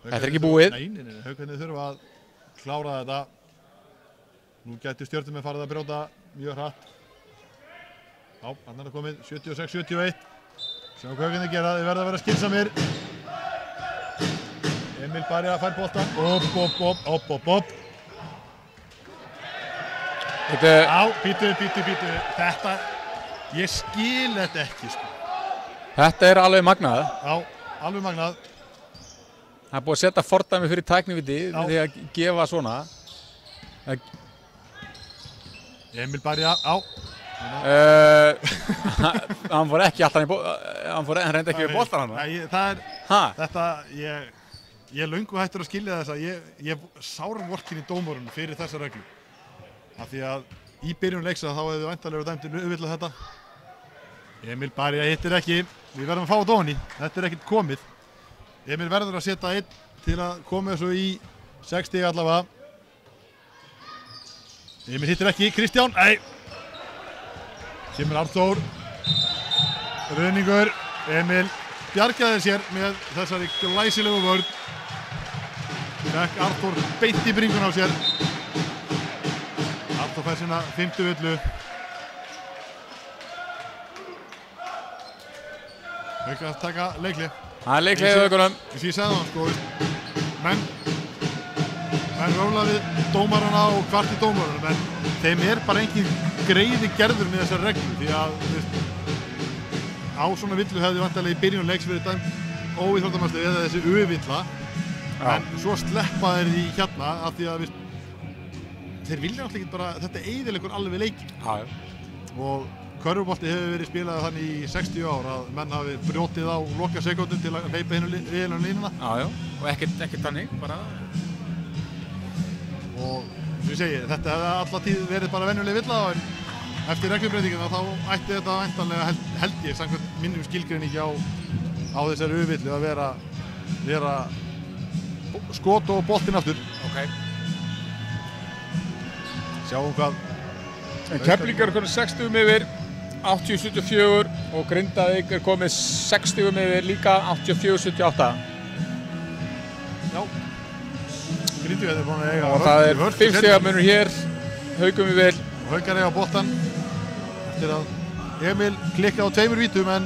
Þetta er ekki búið. Nei, Haukarnir þurfa að klára þetta. Nú gæti Stjörnumenn farið að brjóta mjög hratt. Já, hann er komið 76-71. Sjáum hvað Haukarnir gera, þeir verða að vera skynsamir. Emil Barja fær boltan. Upp. Já, bítu. Þetta, ég skil þetta ekki, sko. Þetta er alveg magnað. Já, alveg magnað. Það er búið að setja fordæmi fyrir tækniviti með því að gefa svona. Emil Barja, á. Hann fór ekki alltaf hann reyndi ekki við boltan hann. Nei, það er, þetta, ég er löngu hættur að skilja þess að ég sárum vorkin í dómurinn fyrir þessa reglu. Af því að í byrjun leiksa þá hefðu væntanlega dæmdir auðvitað þetta. Emil Barja hittir ekki, við verðum að fá þetta ofan í, þetta er ekkert komið. Emil verður að setja einn til að koma þessu í 6 stig allavega. Emil hittir ekki, Kristján, nei. Kemur Arnþór, Rauningur, Emil bjargaði sér með þessari glæsilegu vörn. Fekk Arnþór beint í bringun á sér. Arnþór fær sína 5. villu. Haukar að taka leikli. Það er leikli í Haukunum. Ég sagði það, sko, menn róla við dómarana og kvart í dómarana, en þeim er bara engin greiði gerður með þessar reglu, því að á svona villu hefði vantarlega í byrjun leiks verið dæmt óíþróttamannstig eða þessi U-villa, en svo sleppa þeir í hérna af því að þeir vilja náttúrulega ekki bara, þetta eyðileggur alveg leikinn. Og körfubolti hefur verið spilað þannig í 60 ár að menn hafi brjótið á loka sekúndum til að hleypa hinu línuna. Og ekkert þannig, bara. Og sem ég segi, þetta hefði alla tíð verið bara venjuleg villa, en eftir reglubreitinguna þá ætti þetta væntanlega, held ég, samkvæmt minnum skilgreiningi á þessari U-villu að vera skot og boltinn aftur. Sjáum hvað. Keflavík er komið 60 yfir, 80-74 og Grindavík er komið 60 yfir líka, 84-78. Já. Grindavík er búin að eiga og það er 5 stiga munur hér, Haukum við vel. Haukar eiga boltan eftir að Emil klikkaði á 2 vítum en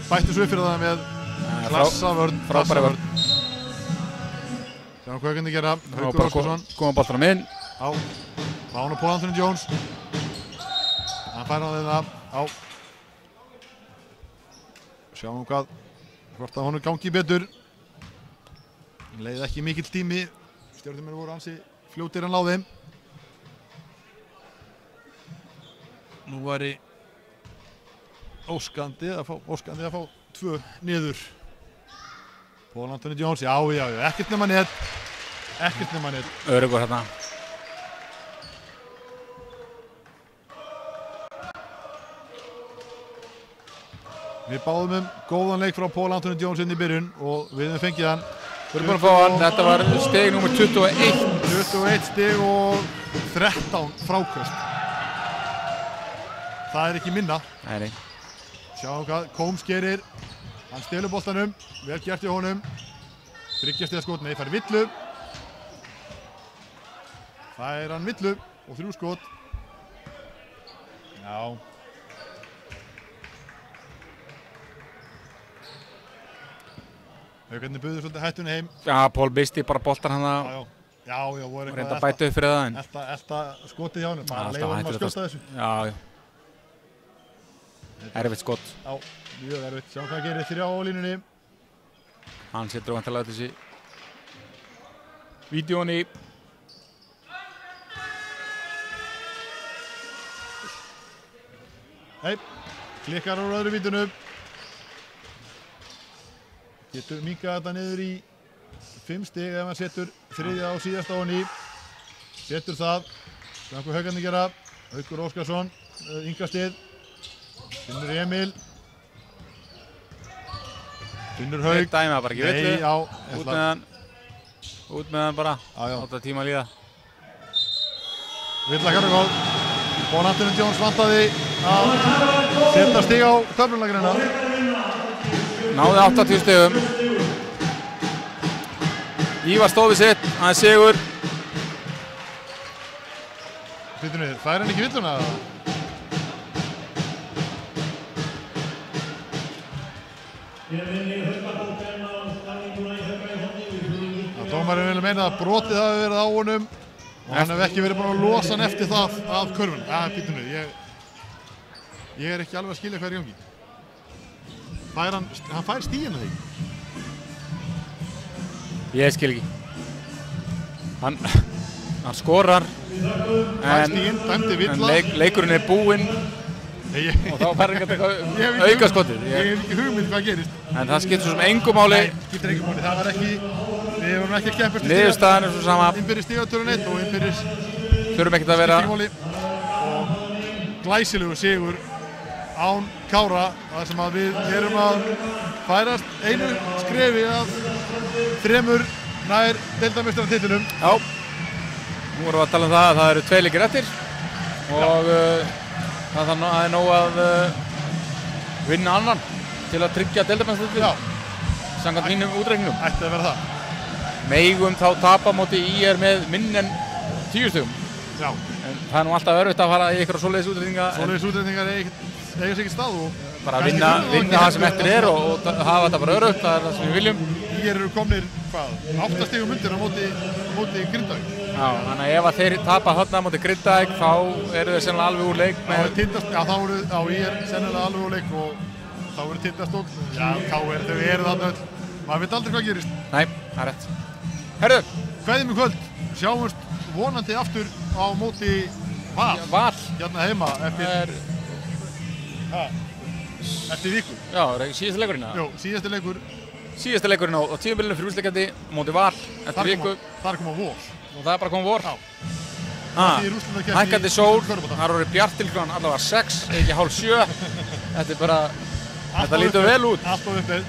bætti svo upp fyrir það með klassavörn. Frábæri vörn. Sjáum hvað Haukarnir gera. Haukur Óskarsson. Koma boltanum inn. Pána Pólann Jones. Hann fær hann þeirra á. Sjáum hvort að honum gangi betur. Leið ekki mikill tími. Stjörnumenn voru ansi fljótir en láði. Nú væri óskandi að fá 2 niður. Pólann Jones, já, ekkert nema net. Öruggur hérna. Við báðum góðan leik frá Pólann Jones inn í byrjun og við höfum fengið hann. Við erum búin að fá hann, þetta var stig númer 21. 21 stig og 13 fráköst. Það er ekki minna. Nei. Sjáum hvað Combs gerir. Hann stelur boltanum, vel gert í honum. 3 stiga skot, nei, fær villu. Fær hann villu og 3 skot. Já. Haukarnir buðu svolítið hættunni heim. Já, Pól misti bara boltan hann að. Já, voru eitthvað reynda að bæta upp fyrir það. Elta skotið hjá hann, bara leiða hann að skjóta þessu. Já. Erfitt skott. Já, mjög erfitt. Sjáum hvað gerir 3 á línunni. Hann setur vantilega þessi vídeón í. Nei, klikkar á öðru vítunum. Getur minkað þetta niður í 5 stig ef hann setur 3. á síðasta ofan í. Setur það. Sjáum hvað Haukarnir gera. Haukur Óskarsson, Ingastíð. Finnur Emil. Finnur Hauk. Dæmi það bara ekki villu. Nei, já. Út með hann bara. Já. Láta tíma líða. Villa Karagóð. Paul Anthony Jones vantaði að setja stig á köflunargrina. Náði 80 stigum. Ívar stóð við sitt, hann er sigur. Býtu niður, fær hann ekki villuna? Dómarinn vil meina að brotið hafi verið á honum og hann hef ekki verið búinn að losa hann eftir það af körfun. Býtu niður, ég er ekki alveg að skilja hvað er í gangi. Hann fær stíginn að því. Ég skil ekki. Hann skorar en leikurinn er búinn og þá fær hann eitthvað aukaskottið. Ég hef ekki hugmynd hvað gerist. En það skiptir svo sem engu máli. Nei, skiptir engu máli. Það var ekki, við vorum ekki að keppast niðurstaðan er svo sama. Innbyrðis stigatölun 1 og innbyrðis þurfum ekkert að vera. Og glæsilegu sigur án Kára, þar sem að við erum að færast einu skrefi að 3 nær deildarmeistaratitlunum. Já, nú vorum við að tala um það að það eru 2 leikir eftir og það er nóg að vinna annan til að tryggja deildarmeistaratitlun samkvæmt mínum útreikningum. Ætti að vera það. Megum þá tapa móti IR með minn en 10 stigum. Já. En það er nú alltaf erfitt að fara í einhverja svoleiðis útreikninga. Svoleiðis útreikningar eiga sér ekki stað og bara vinna það sem eftir er og hafa þetta bara öruggt, það er það sem við viljum. Hér eru komnir, 8 stigum undir á móti Grindavík. Já, þannig að ef að þeir tapa þarna á móti Grindavík þá eru þeir sennilega alveg úr leik með... Þá eru ég sennilega alveg úr leik og þá eru Tindastóll. Já, KR, þau eru þarna öll. Maður veit aldrei hvað gerist. Nei, það er rétt. Herðu! Kveðjum í kvöld. Sjáumst vonandi aftur á móti Val. Val. Hérna heima eftir viku. Já, síðasti leikurinn eða? Jú, síðasti leikur. Síðasti leikurinn á tímabilinu fyrir úrslitakeppni móti Val eftir viku. Þar koma vor. Og það er bara að koma vor. Já. Hækkandi sól, það er orðið bjart til klukkan allavega 6, ekki hálf 7. Þetta er bara, þetta lítur vel út. Allt á uppið.